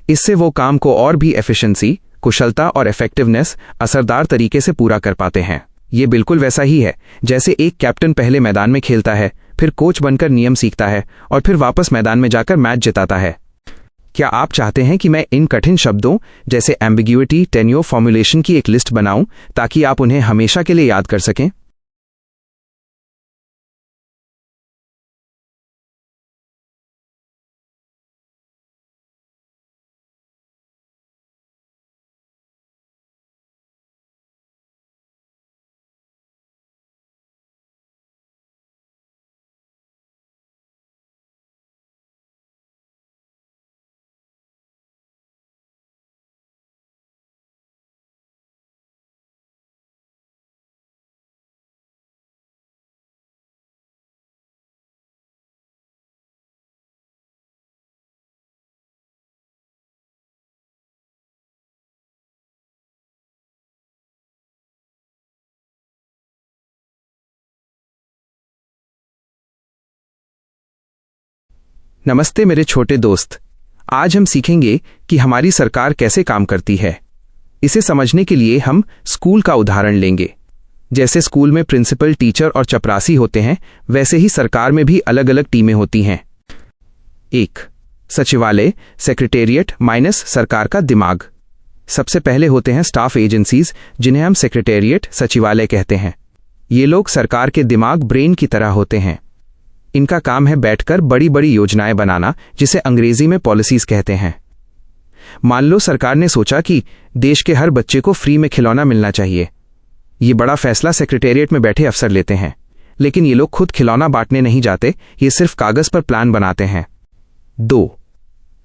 इससे वो काम को और भी एफिशिएंसी, कुशलता और इफेक्टिवनेस, असरदार तरीके से पूरा कर पाते हैं। ये बिल्कुल वैसा ही है जैसे एक कैप्टन पहले मैदान में खेलता है, फिर कोच बनकर नियम सीखता है और फिर वापस मैदान में जाकर मैच जिताता है। क्या आप चाहते हैं कि मैं इन कठिन शब्दों जैसे एम्बिग्युइटी, टेन्योर, फॉर्मुलेशन की एक लिस्ट बनाऊं ताकि आप उन्हें हमेशा के लिए याद कर सकें? नमस्ते मेरे छोटे दोस्त। आज हम सीखेंगे कि हमारी सरकार कैसे काम करती है। इसे समझने के लिए हम स्कूल का उदाहरण लेंगे। जैसे स्कूल में प्रिंसिपल, टीचर और चपरासी होते हैं, वैसे ही सरकार में भी अलग अलग टीमें होती हैं। 1. सचिवालय, सेक्रेटेरिएट माइनस सरकार का दिमाग। सबसे पहले होते हैं स्टाफ एजेंसीज, जिन्हें हम सेक्रेटेरिएट, सचिवालय कहते हैं। ये लोग सरकार के दिमाग, ब्रेन की तरह होते हैं। इनका काम है बैठकर बड़ी बड़ी योजनाएं बनाना, जिसे अंग्रेजी में पॉलिसीज कहते हैं। मान लो सरकार ने सोचा कि देश के हर बच्चे को फ्री में खिलौना मिलना चाहिए। ये बड़ा फैसला सेक्रेटेरिएट में बैठे अफसर लेते हैं, लेकिन ये लोग खुद खिलौना बांटने नहीं जाते, ये सिर्फ कागज पर प्लान बनाते हैं। 2.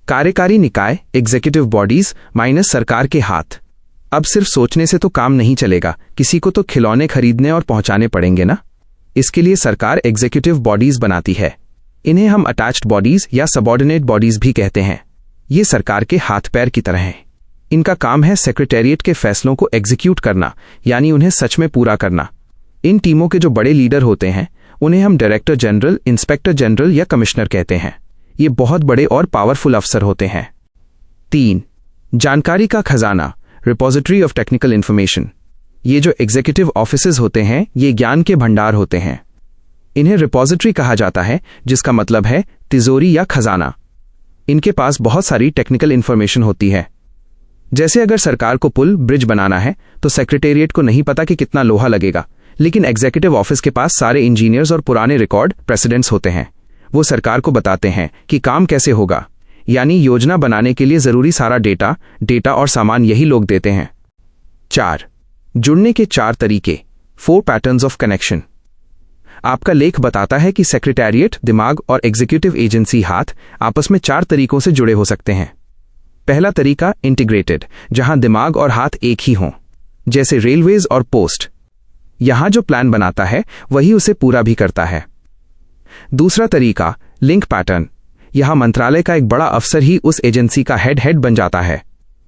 कार्यकारी निकाय, एग्जीक्यूटिव बॉडीज माइनस सरकार के हाथ। अब सिर्फ सोचने से तो काम नहीं चलेगा, किसी को तो खिलौने खरीदने और पहुंचाने पड़ेंगे ना। इसके लिए सरकार एग्जीक्यूटिव बॉडीज बनाती है। इन्हें हम अटैच्ड बॉडीज या सबऑर्डिनेट बॉडीज भी कहते हैं। ये सरकार के हाथ पैर की तरह हैं। इनका काम है सेक्रेटेरिएट के फैसलों को एग्जीक्यूट करना, यानी उन्हें सच में पूरा करना। इन टीमों के जो बड़े लीडर होते हैं, उन्हें हम डायरेक्टर जनरल, इंस्पेक्टर जनरल या कमिश्नर कहते हैं। ये बहुत बड़े और पावरफुल अफसर होते हैं। 3. जानकारी का खजाना, रिपोजिटरी ऑफ टेक्निकल इंफॉर्मेशन। ये जो एग्जीक्यूटिव ऑफिसेज होते हैं, ये ज्ञान के भंडार होते हैं। इन्हें रिपोजिटरी कहा जाता है, जिसका मतलब है तिजोरी या खजाना। इनके पास बहुत सारी टेक्निकल इंफॉर्मेशन होती है। जैसे अगर सरकार को पुल, ब्रिज बनाना है, तो सेक्रेटेरिएट को नहीं पता कि कितना लोहा लगेगा, लेकिन एग्जीक्यूटिव ऑफिस के पास सारे इंजीनियर्स और पुराने रिकॉर्ड, प्रेसिडेंट्स होते हैं। वो सरकार को बताते हैं कि काम कैसे होगा, यानी योजना बनाने के लिए जरूरी सारा डेटा और सामान यही लोग देते हैं। 4. जुड़ने के 4 तरीके, 4 पैटर्न्स ऑफ कनेक्शन। आपका लेख बताता है कि सेक्रेटेरिएट, दिमाग और एग्जीक्यूटिव एजेंसी हाथ आपस में 4 तरीकों से जुड़े हो सकते हैं। पहला तरीका इंटीग्रेटेड, जहां दिमाग और हाथ एक ही हों, जैसे रेलवेज और पोस्ट। यहां जो प्लान बनाता है वही उसे पूरा भी करता है। दूसरा तरीका लिंक पैटर्न, यहां मंत्रालय का एक बड़ा अफसर ही उस एजेंसी का हेड बन जाता है।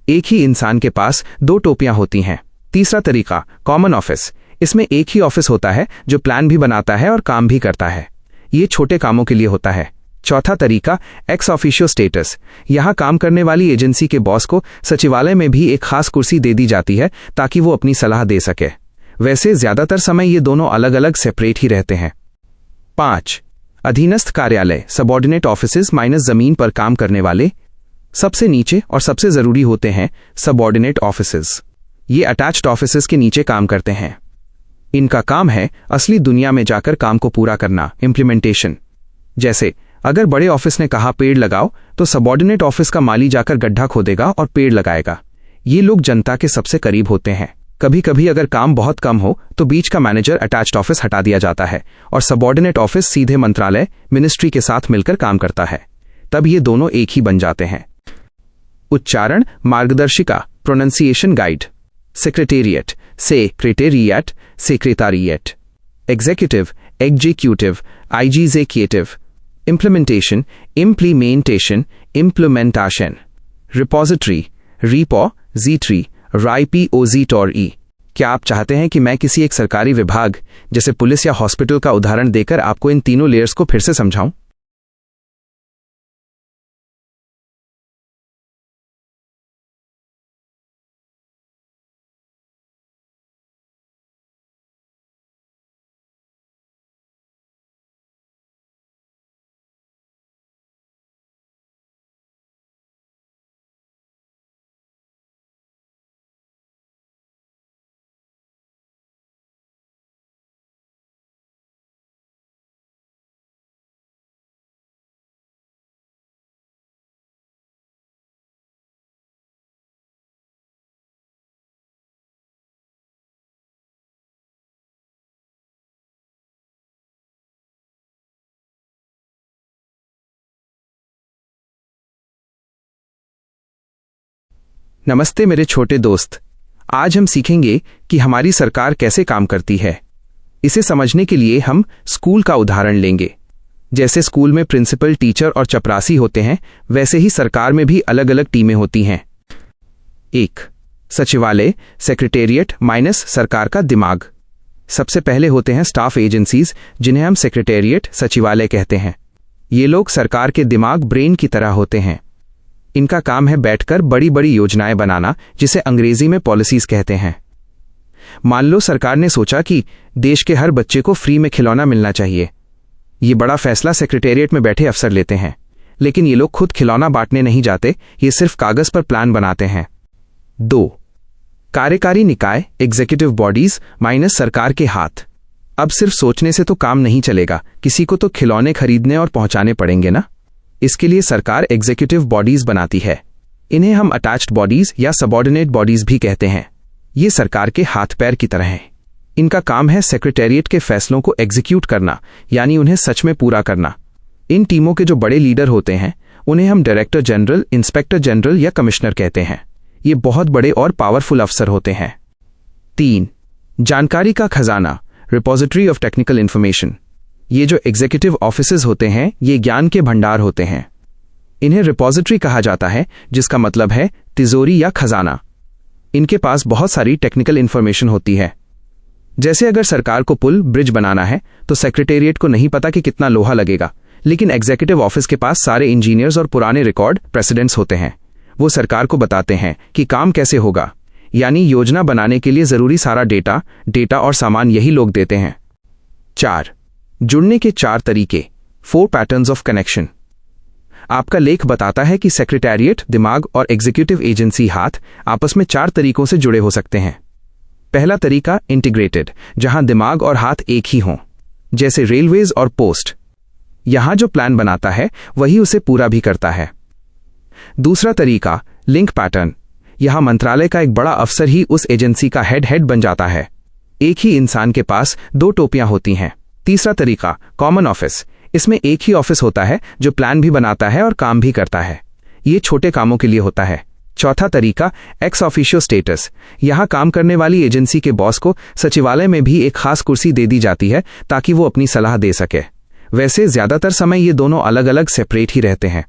एक ही इंसान के पास 2 टोपियां होती हैं। तीसरा तरीका कॉमन ऑफिस, इसमें एक ही ऑफिस होता है जो प्लान भी बनाता है और काम भी करता है। ये छोटे कामों के लिए होता है। चौथा तरीका एक्स ऑफिशियो स्टेटस, यहां काम करने वाली एजेंसी के बॉस को सचिवालय में भी एक खास कुर्सी दे दी जाती है ताकि वो अपनी सलाह दे सके। वैसे ज्यादातर समय ये दोनों अलग अलग सेपरेट ही रहते हैं। 5. अधीनस्थ कार्यालय, सबऑर्डिनेट ऑफिसेज माइनस जमीन पर काम करने वाले। सबसे नीचे और सबसे जरूरी होते हैं सबऑर्डिनेट ऑफिसेज। ये अटैच्ड ऑफिसेज के नीचे काम करते हैं। इनका काम है असली दुनिया में जाकर काम को पूरा करना, इम्प्लीमेंटेशन। जैसे अगर बड़े ऑफिस ने कहा पेड़ लगाओ, तो सबऑर्डिनेट ऑफिस का माली जाकर गड्ढा खोदेगा और पेड़ लगाएगा। ये लोग जनता के सबसे करीब होते हैं। कभी कभी अगर काम बहुत कम हो तो बीच का मैनेजर अटैच्ड ऑफिस हटा दिया जाता है और सबऑर्डिनेट ऑफिस सीधे मंत्रालय, मिनिस्ट्री के साथ मिलकर काम करता है। तब ये दोनों एक ही बन जाते हैं। उच्चारण मार्गदर्शिका, pronunciation guide. Secretariat, secretariat, secretariat. Executive, executive, executive. Implementation, implementation, implementation. Repository, repository, repository. क्या आप चाहते हैं कि मैं किसी एक सरकारी विभाग जैसे पुलिस या हॉस्पिटल का उदाहरण देकर आपको इन तीनों लेयर्स को फिर से समझाऊं? नमस्ते मेरे छोटे दोस्त। आज हम सीखेंगे कि हमारी सरकार कैसे काम करती है। इसे समझने के लिए हम स्कूल का उदाहरण लेंगे। जैसे स्कूल में प्रिंसिपल, टीचर और चपरासी होते हैं, वैसे ही सरकार में भी अलग अलग टीमें होती हैं। 1. सचिवालय, सेक्रेटेरिएट माइनस सरकार का दिमाग। सबसे पहले होते हैं स्टाफ एजेंसीज, जिन्हें हम सेक्रेटेरिएट, सचिवालय कहते हैं। ये लोग सरकार के दिमाग ब्रेन की तरह होते हैं। इनका काम है बैठकर बड़ी बड़ी योजनाएं बनाना, जिसे अंग्रेजी में पॉलिसीज कहते हैं। मान लो सरकार ने सोचा कि देश के हर बच्चे को फ्री में खिलौना मिलना चाहिए। ये बड़ा फैसला सेक्रेटेरिएट में बैठे अफसर लेते हैं, लेकिन ये लोग खुद खिलौना बांटने नहीं जाते, ये सिर्फ कागज पर प्लान बनाते हैं। 2. कार्यकारी निकाय एग्जीक्यूटिव बॉडीज माइनस सरकार के हाथ। अब सिर्फ सोचने से तो काम नहीं चलेगा, किसी को तो खिलौने खरीदने और पहुंचाने पड़ेंगे ना। इसके लिए सरकार एग्जीक्यूटिव बॉडीज बनाती है। इन्हें हम अटैच्ड बॉडीज या सबऑर्डिनेट बॉडीज भी कहते हैं। ये सरकार के हाथ पैर की तरह हैं। इनका काम है सेक्रेटेरिएट के फैसलों को एग्जीक्यूट करना, यानी उन्हें सच में पूरा करना। इन टीमों के जो बड़े लीडर होते हैं उन्हें हम डायरेक्टर जनरल, इंस्पेक्टर जनरल या कमिश्नर कहते हैं। ये बहुत बड़े और पावरफुल अफसर होते हैं। 3. जानकारी का खजाना रिपोजिटरी ऑफ टेक्निकल इंफॉर्मेशन। ये जो एग्जीक्यूटिव ऑफिसेज होते हैं ये ज्ञान के भंडार होते हैं। इन्हें रिपोजिटरी कहा जाता है, जिसका मतलब है तिजोरी या खजाना। इनके पास बहुत सारी टेक्निकल इंफॉर्मेशन होती है। जैसे अगर सरकार को पुल ब्रिज बनाना है तो सेक्रेटेरिएट को नहीं पता कि कितना लोहा लगेगा, लेकिन एग्जीक्यूटिव ऑफिस के पास सारे इंजीनियर्स और पुराने रिकॉर्ड प्रेसिडेंट्स होते हैं। वो सरकार को बताते हैं कि काम कैसे होगा, यानी योजना बनाने के लिए जरूरी सारा डेटा और सामान यही लोग देते हैं। 4. जुड़ने के 4 तरीके 4 पैटर्न्स ऑफ कनेक्शन। आपका लेख बताता है कि सेक्रेटेरिएट, दिमाग और एग्जीक्यूटिव एजेंसी हाथ आपस में 4 तरीकों से जुड़े हो सकते हैं। पहला तरीका इंटीग्रेटेड, जहां दिमाग और हाथ एक ही हों, जैसे रेलवेज और पोस्ट। यहां जो प्लान बनाता है वही उसे पूरा भी करता है। दूसरा तरीका लिंक पैटर्न, यहां मंत्रालय का एक बड़ा अफसर ही उस एजेंसी का हेड बन जाता है। एक ही इंसान के पास 2 टोपियां होती हैं। तीसरा तरीका कॉमन ऑफिस, इसमें एक ही ऑफिस होता है जो प्लान भी बनाता है और काम भी करता है। ये छोटे कामों के लिए होता है। चौथा तरीका एक्स ऑफिशियो स्टेटस, यहां काम करने वाली एजेंसी के बॉस को सचिवालय में भी एक खास कुर्सी दे दी जाती है ताकि वो अपनी सलाह दे सके। वैसे ज्यादातर समय ये दोनों अलग अलग सेपरेट ही रहते हैं।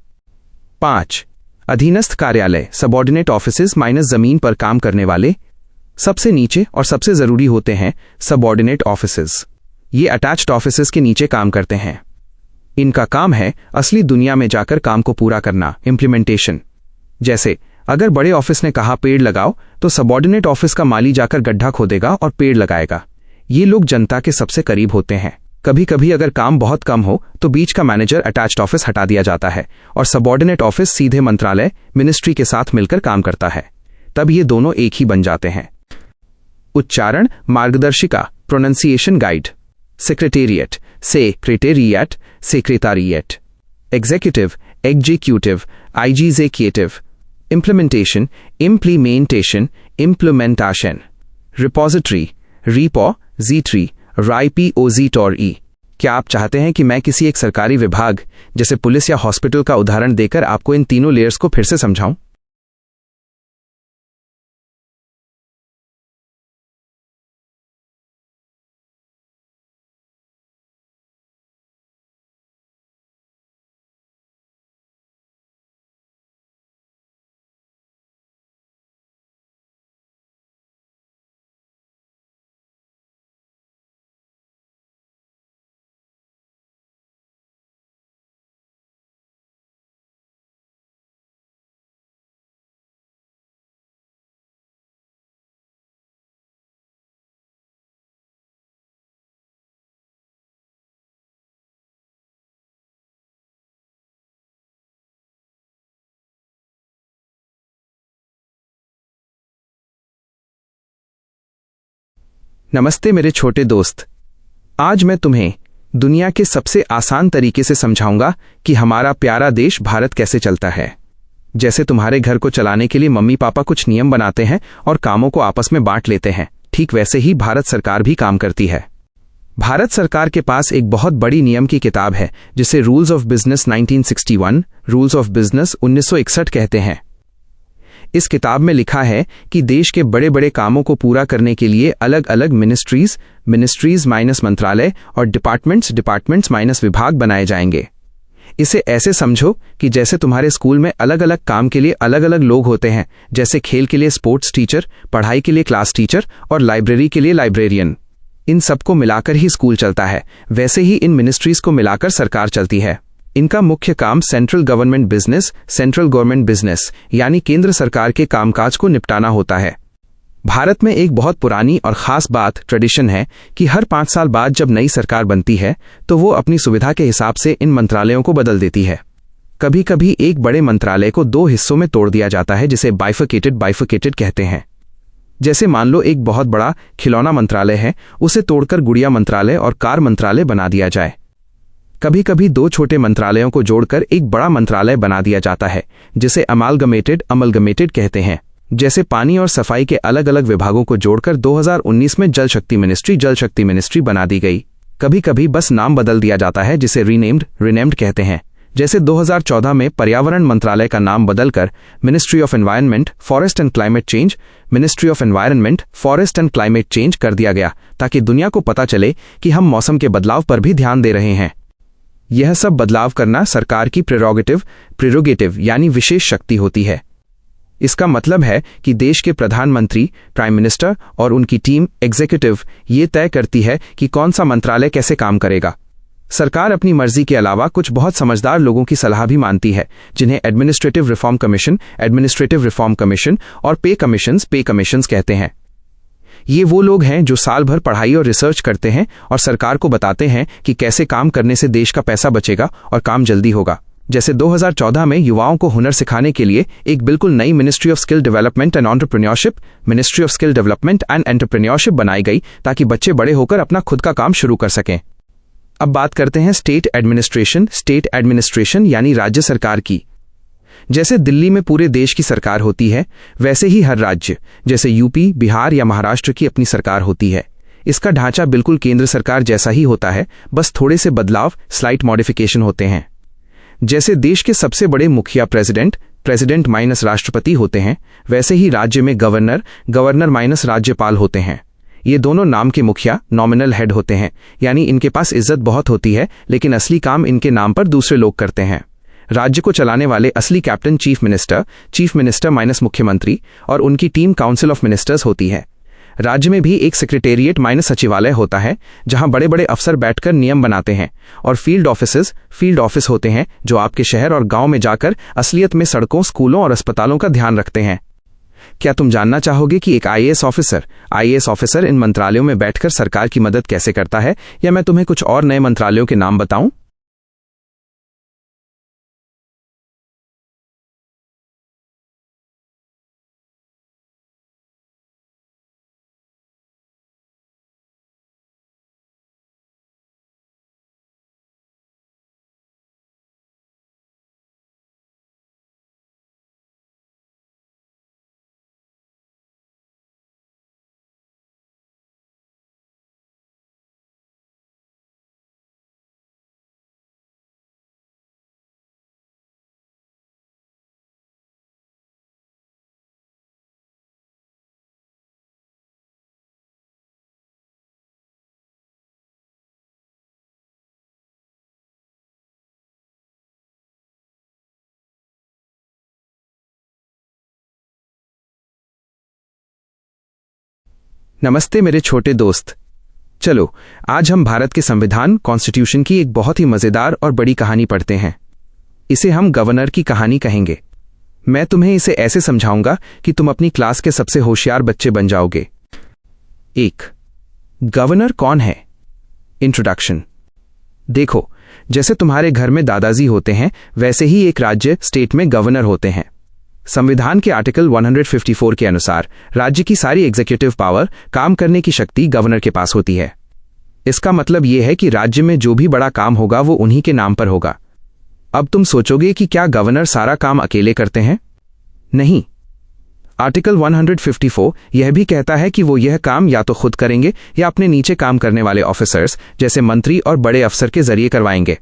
5. अधीनस्थ कार्यालय सबऑर्डिनेट ऑफिसेज माइनस जमीन पर काम करने वाले। सबसे नीचे और सबसे जरूरी होते हैं सबऑर्डिनेट ऑफिसेज। ये अटैच्ड ऑफिसेज के नीचे काम करते हैं। इनका काम है असली दुनिया में जाकर काम को पूरा करना, इम्प्लीमेंटेशन। जैसे अगर बड़े ऑफिस ने कहा पेड़ लगाओ तो सबऑर्डिनेट ऑफिस का माली जाकर गड्ढा खोदेगा और पेड़ लगाएगा। ये लोग जनता के सबसे करीब होते हैं। कभी कभी अगर काम बहुत कम हो तो बीच का मैनेजर अटैच्ड ऑफिस हटा दिया जाता है और सबऑर्डिनेट ऑफिस सीधे मंत्रालय, मिनिस्ट्री के साथ मिलकर काम करता है। तब ये दोनों एक ही बन जाते हैं। उच्चारण मार्गदर्शिका pronunciation guide. Secretariat secretariat, secretariat. Executive executive, executive. Implementation implementation, implementation. Repository repository, repository. क्या आप चाहते हैं कि मैं किसी एक सरकारी विभाग जैसे पुलिस या हॉस्पिटल का उदाहरण देकर आपको इन तीनों लेयर्स को फिर से समझाऊं? नमस्ते मेरे छोटे दोस्त। आज मैं तुम्हें दुनिया के सबसे आसान तरीके से समझाऊंगा कि हमारा प्यारा देश भारत कैसे चलता है। जैसे तुम्हारे घर को चलाने के लिए मम्मी पापा कुछ नियम बनाते हैं और कामों को आपस में बांट लेते हैं, ठीक वैसे ही भारत सरकार भी काम करती है। भारत सरकार के पास एक बहुत बड़ी नियम की किताब है जिसे rules of business 1961, rules of business 1961 कहते हैं। इस किताब में लिखा है कि देश के बड़े बड़े कामों को पूरा करने के लिए अलग अलग मिनिस्ट्रीज माइनस मंत्रालय और डिपार्टमेंट्स माइनस विभाग बनाए जाएंगे। इसे ऐसे समझो कि जैसे तुम्हारे स्कूल में अलग अलग काम के लिए अलग अलग लोग होते हैं, जैसे खेल के लिए स्पोर्ट्स टीचर, पढ़ाई के लिए क्लास टीचर और लाइब्रेरी के लिए लाइब्रेरियन। इन सबको मिलाकर ही स्कूल चलता है, वैसे ही इन मिनिस्ट्रीज को मिलाकर सरकार चलती है। इनका मुख्य काम सेंट्रल गवर्नमेंट बिजनेस यानी केंद्र सरकार के कामकाज को निपटाना होता है। भारत में एक बहुत पुरानी और खास बात ट्रेडिशन है कि हर 5 साल बाद जब नई सरकार बनती है तो वो अपनी सुविधा के हिसाब से इन मंत्रालयों को बदल देती है। कभी कभी एक बड़े मंत्रालय को 2 हिस्सों में तोड़ दिया जाता है, जिसे बाइफरकेटेड कहते हैं। जैसे मान लो एक बहुत बड़ा खिलौना मंत्रालय है, उसे तोड़कर गुड़िया मंत्रालय और कार मंत्रालय बना दिया जाए। कभी कभी 2 छोटे मंत्रालयों को जोड़कर एक बड़ा मंत्रालय बना दिया जाता है, जिसे अमलगमेटेड कहते हैं। जैसे पानी और सफाई के अलग अलग विभागों को जोड़कर 2019 में जल शक्ति मिनिस्ट्री बना दी गई। कभी कभी बस नाम बदल दिया जाता है, जिसे रीनेम्ड कहते हैं। जैसे 2014 में पर्यावरण मंत्रालय का नाम बदलकर ministry of environment forest and climate change कर दिया गया, ताकि दुनिया को पता चले कि हम मौसम के बदलाव पर भी ध्यान दे रहे हैं। यह सब बदलाव करना सरकार की प्रेरोगेटिव यानी विशेष शक्ति होती है। इसका मतलब है कि देश के प्रधानमंत्री, प्राइम मिनिस्टर और उनकी टीम एग्जीक्यूटिव ये तय करती है कि कौन सा मंत्रालय कैसे काम करेगा। सरकार अपनी मर्जी के अलावा कुछ बहुत समझदार लोगों की सलाह भी मानती है, जिन्हें एडमिनिस्ट्रेटिव रिफॉर्म कमीशन और पे कमीशंस कहते हैं। ये वो लोग हैं जो साल भर पढ़ाई और रिसर्च करते हैं और सरकार को बताते हैं कि कैसे काम करने से देश का पैसा बचेगा और काम जल्दी होगा। जैसे 2014 में युवाओं को हुनर सिखाने के लिए एक बिल्कुल नई ministry of skill development and entrepreneurship बनाई गई, ताकि बच्चे बड़े होकर अपना खुद का काम शुरू कर सकें। अब बात करते हैं स्टेट एडमिनिस्ट्रेशन यानी राज्य सरकार की। जैसे दिल्ली में पूरे देश की सरकार होती है, वैसे ही हर राज्य जैसे यूपी, बिहार या महाराष्ट्र की अपनी सरकार होती है। इसका ढांचा बिल्कुल केंद्र सरकार जैसा ही होता है, बस थोड़े से बदलाव, स्लाइट मॉडिफिकेशन होते हैं। जैसे देश के सबसे बड़े मुखिया प्रेसिडेंट माइनस राष्ट्रपति होते हैं, वैसे ही राज्य में गवर्नर माइनस राज्यपाल होते हैं। ये दोनों नाम के मुखिया नॉमिनल हेड होते हैं, यानी इनके पास इज्जत बहुत होती है, लेकिन असली काम इनके नाम पर दूसरे लोग करते हैं। राज्य को चलाने वाले असली कैप्टन चीफ मिनिस्टर माइनस मुख्यमंत्री और उनकी टीम काउंसिल ऑफ मिनिस्टर्स होती है। राज्य में भी एक सेक्रेटेरिएट माइनस सचिवालय होता है, जहां बड़े बड़े अफसर बैठकर नियम बनाते हैं, और फील्ड ऑफिस होते हैं जो आपके शहर और गांव में जाकर असलियत में सड़कों, स्कूलों और अस्पतालों का ध्यान रखते हैं। क्या तुम जानना चाहोगे कि एक आईएएस ऑफिसर इन मंत्रालयों में बैठकर सरकार की मदद कैसे करता है, या मैं तुम्हें कुछ और नए मंत्रालयों के नाम बताऊं? नमस्ते मेरे छोटे दोस्त। चलो आज हम भारत के संविधान कॉन्स्टिट्यूशन की एक बहुत ही मजेदार और बड़ी कहानी पढ़ते हैं। इसे हम गवर्नर की कहानी कहेंगे। मैं तुम्हें इसे ऐसे समझाऊंगा कि तुम अपनी क्लास के सबसे होशियार बच्चे बन जाओगे। 1. गवर्नर कौन है? इंट्रोडक्शन। देखो, जैसे तुम्हारे घर में दादाजी होते हैं, वैसे ही एक राज्य स्टेट में गवर्नर होते हैं। संविधान के आर्टिकल 154 के अनुसार राज्य की सारी एग्जीक्यूटिव पावर, काम करने की शक्ति गवर्नर के पास होती है। इसका मतलब यह है कि राज्य में जो भी बड़ा काम होगा वो उन्हीं के नाम पर होगा। अब तुम सोचोगे कि क्या गवर्नर सारा काम अकेले करते हैं? नहीं। आर्टिकल 154 यह भी कहता है कि वो यह काम या तो खुद करेंगे या अपने नीचे काम करने वाले ऑफिसर्स जैसे मंत्री और बड़े अफसर के जरिए करवाएंगे।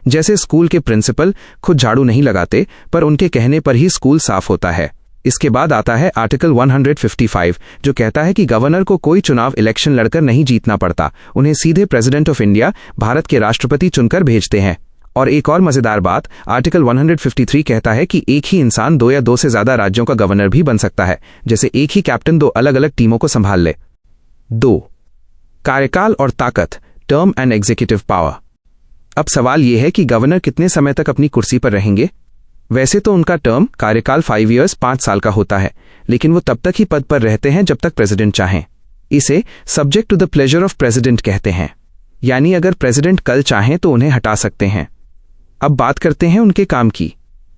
जैसे स्कूल के प्रिंसिपल खुद झाड़ू नहीं लगाते, पर उनके कहने पर ही स्कूल साफ होता है। इसके बाद आता है आर्टिकल 155, जो कहता है कि गवर्नर को कोई चुनाव इलेक्शन लड़कर नहीं जीतना पड़ता, उन्हें सीधे प्रेसिडेंट ऑफ इंडिया, भारत के राष्ट्रपति चुनकर भेजते हैं। और एक और मजेदार बात, आर्टिकल 153 कहता है कि एक ही इंसान 2 या 2 से ज्यादा राज्यों का गवर्नर भी बन सकता है, जैसे एक ही कैप्टन 2 अलग अलग टीमों को संभाल ले। 2. कार्यकाल और ताकत, टर्म एंड एग्जीक्यूटिव पावर। अब सवाल यह है कि गवर्नर कितने समय तक अपनी कुर्सी पर रहेंगे। वैसे तो उनका टर्म कार्यकाल 5 इयर्स 5 साल का होता है, लेकिन वो तब तक ही पद पर रहते हैं जब तक प्रेसिडेंट चाहें। इसे subject to the pleasure of president कहते हैं, यानी अगर प्रेसिडेंट कल चाहें तो उन्हें हटा सकते हैं। अब बात करते हैं उनके काम की।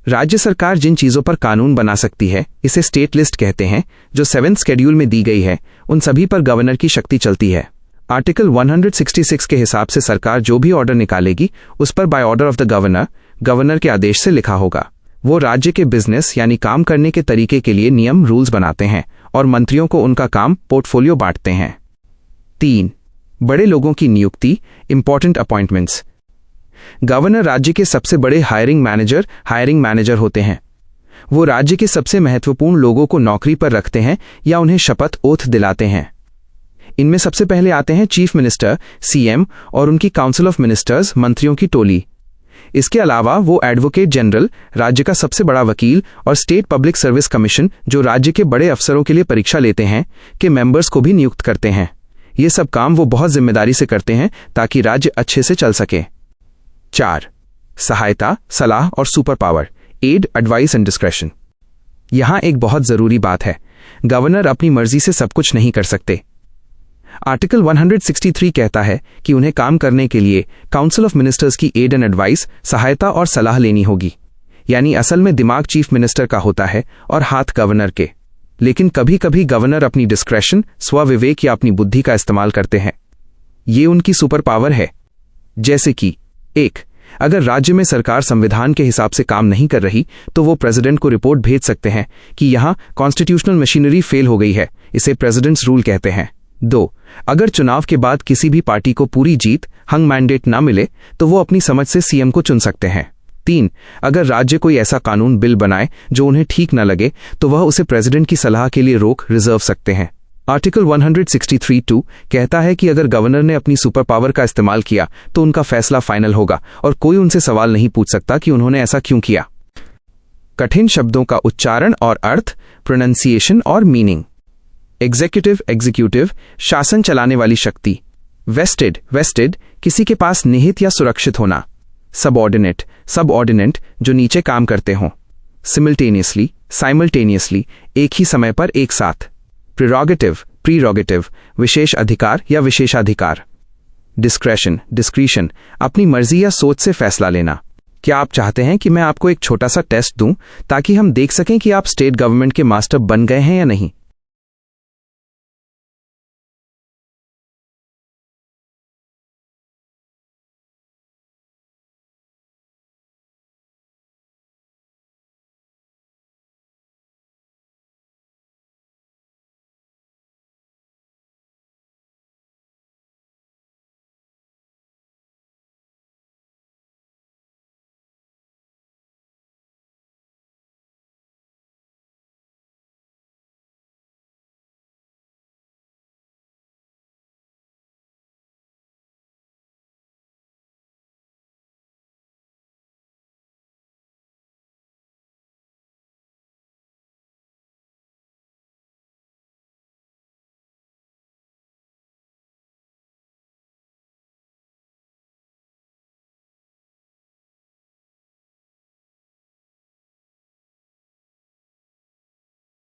राज्य सरकार जिन चीजों पर कानून बना सकती है इसे स्टेट लिस्ट कहते हैं, जो 7th शेड्यूल में दी गई है। उन सभी पर गवर्नर की शक्ति चलती है। आर्टिकल 166 के हिसाब से सरकार जो भी ऑर्डर निकालेगी उस पर by order of the governor के आदेश से लिखा होगा। वो राज्य के बिजनेस यानी काम करने के तरीके के लिए नियम रूल्स बनाते हैं और मंत्रियों को उनका काम पोर्टफोलियो बांटते हैं। 3. बड़े लोगों की नियुक्ति, इंपॉर्टेंट अपॉइंटमेंट्स। गवर्नर राज्य के सबसे बड़े हायरिंग मैनेजर होते हैं। वो राज्य के सबसे महत्वपूर्ण लोगों को नौकरी पर रखते हैं या उन्हें शपथ ओथ दिलाते हैं। इनमें सबसे पहले आते हैं चीफ मिनिस्टर CM और उनकी काउंसिल ऑफ मिनिस्टर्स मंत्रियों की टोली। इसके अलावा वो एडवोकेट जनरल, राज्य का सबसे बड़ा वकील, और स्टेट पब्लिक सर्विस कमीशन, जो राज्य के बड़े अफसरों के लिए परीक्षा लेते हैं, के मेंबर्स को भी नियुक्त करते हैं। ये सब काम वो बहुत जिम्मेदारी से करते हैं ताकि राज्य अच्छे से चल सके। 4. सहायता, सलाह और super power, aid, advice and discretion. यहां एक बहुत जरूरी बात है, गवर्नर अपनी मर्जी से सब कुछ नहीं कर सकते। आर्टिकल 163 कहता है कि उन्हें काम करने के लिए काउंसिल ऑफ मिनिस्टर्स की एड एंड एडवाइस, सहायता और सलाह लेनी होगी। यानी असल में दिमाग चीफ मिनिस्टर का होता है और हाथ गवर्नर के। लेकिन कभी कभी गवर्नर अपनी डिस्क्रेशन, स्वविवेक या अपनी बुद्धि का इस्तेमाल करते हैं। ये उनकी सुपर पावर है। जैसे कि 1. अगर राज्य में सरकार संविधान के हिसाब से काम नहीं कर रही तो वो प्रेसिडेंट को रिपोर्ट भेज सकते हैं कि यहां कॉन्स्टिट्यूशनल मशीनरी फेल हो गई है। इसे प्रेसिडेंट्स रूल कहते हैं। 2. अगर चुनाव के बाद किसी भी पार्टी को पूरी जीत, हंग मैंडेट ना मिले तो वो अपनी समझ से CM को चुन सकते हैं। 3. अगर राज्य कोई ऐसा कानून बिल बनाए जो उन्हें ठीक न लगे तो वह उसे प्रेसिडेंट की सलाह के लिए रोक रिजर्व सकते हैं। आर्टिकल 163(2) कहता है कि अगर गवर्नर ने अपनी सुपर पावर का इस्तेमाल किया तो उनका फैसला फाइनल होगा और कोई उनसे सवाल नहीं पूछ सकता कि उन्होंने ऐसा क्यों किया। कठिन शब्दों का उच्चारण और अर्थ, प्रोनंसिएशन और मीनिंग। एग्जीक्यूटिव, शासन चलाने वाली शक्ति। वेस्टेड, किसी के पास निहित या सुरक्षित होना। सबऑर्डिनेट, जो नीचे काम करते हों। साइमल्टेनियसली, एक ही समय पर एक साथ। प्रीरोगेटिव, विशेष अधिकार या विशेषाधिकार। डिस्क्रीशन, अपनी मर्जी या सोच से फैसला लेना। क्या आप चाहते हैं कि मैं आपको एक छोटा सा टेस्ट दूं ताकि हम देख सकें कि आप स्टेट गवर्नमेंट के मास्टर बन गए हैं या नहीं?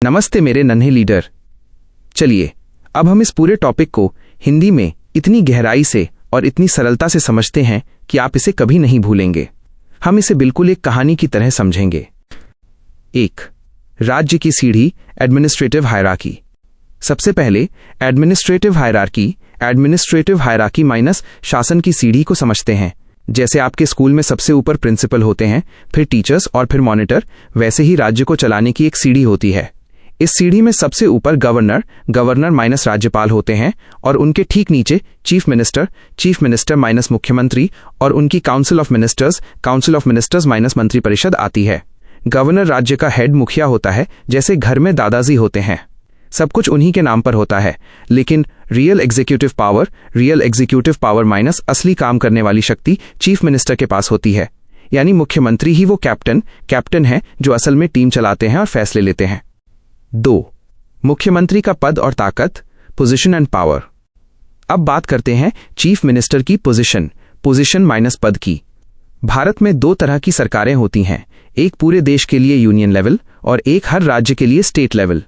नमस्ते मेरे नन्हे लीडर। चलिए अब हम इस पूरे टॉपिक को हिंदी में इतनी गहराई से और इतनी सरलता से समझते हैं कि आप इसे कभी नहीं भूलेंगे। हम इसे बिल्कुल एक कहानी की तरह समझेंगे। 1. राज्य की सीढ़ी, एडमिनिस्ट्रेटिव हायरार्की। सबसे पहले एडमिनिस्ट्रेटिव हायरार्की माइनस शासन की सीढ़ी को समझते हैं। जैसे आपके स्कूल में सबसे ऊपर प्रिंसिपल होते हैं, फिर टीचर्स और फिर मॉनिटर, वैसे ही राज्य को चलाने की एक सीढ़ी होती है। इस सीढ़ी में सबसे ऊपर गवर्नर माइनस राज्यपाल होते हैं और उनके ठीक नीचे चीफ मिनिस्टर माइनस मुख्यमंत्री और उनकी काउंसिल ऑफ मिनिस्टर्स माइनस मंत्रिपरिषद आती है। गवर्नर राज्य का हेड मुखिया होता है, जैसे घर में दादाजी होते हैं। सब कुछ उन्हीं के नाम पर होता है, लेकिन रियल एग्जीक्यूटिव पावर माइनस असली काम करने वाली शक्ति चीफ मिनिस्टर के पास होती है। यानी मुख्यमंत्री ही वो कैप्टन है जो असल में टीम चलाते हैं और फैसले लेते हैं। 2. मुख्यमंत्री का पद और ताकत, पोजीशन एंड पावर। अब बात करते हैं चीफ मिनिस्टर की पोजीशन माइनस पद की। भारत में दो तरह की सरकारें होती हैं, एक पूरे देश के लिए यूनियन लेवल और एक हर राज्य के लिए स्टेट लेवल।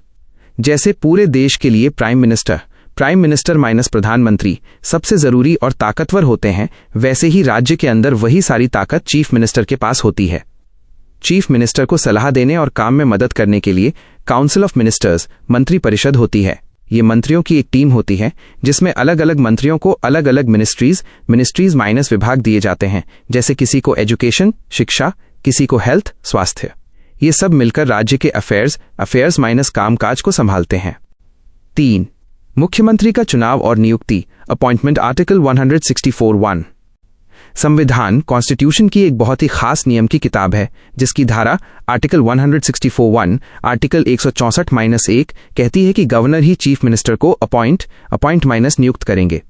जैसे पूरे देश के लिए प्राइम मिनिस्टर माइनस प्रधानमंत्री सबसे जरूरी और ताकतवर होते हैं, वैसे ही राज्य के अंदर वही सारी ताकत चीफ मिनिस्टर के पास होती है। चीफ मिनिस्टर को सलाह देने और काम में मदद करने के लिए काउंसिल ऑफ मिनिस्टर्स मंत्री परिषद होती है। ये मंत्रियों की एक टीम होती है जिसमें अलग अलग मंत्रियों को अलग अलग मिनिस्ट्रीज माइनस विभाग दिए जाते हैं, जैसे किसी को एजुकेशन शिक्षा, किसी को हेल्थ स्वास्थ्य। ये सब मिलकर राज्य के अफेयर्स माइनस कामकाज को संभालते हैं। 3. मुख्यमंत्री का चुनाव और नियुक्ति अपॉइंटमेंट आर्टिकल 164(1). संविधान कॉन्स्टिट्यूशन की एक बहुत ही खास नियम की किताब है, जिसकी धारा आर्टिकल 164(1) आर्टिकल 164-1 कहती है कि गवर्नर ही चीफ मिनिस्टर को अपॉइंट माइनस नियुक्त करेंगे।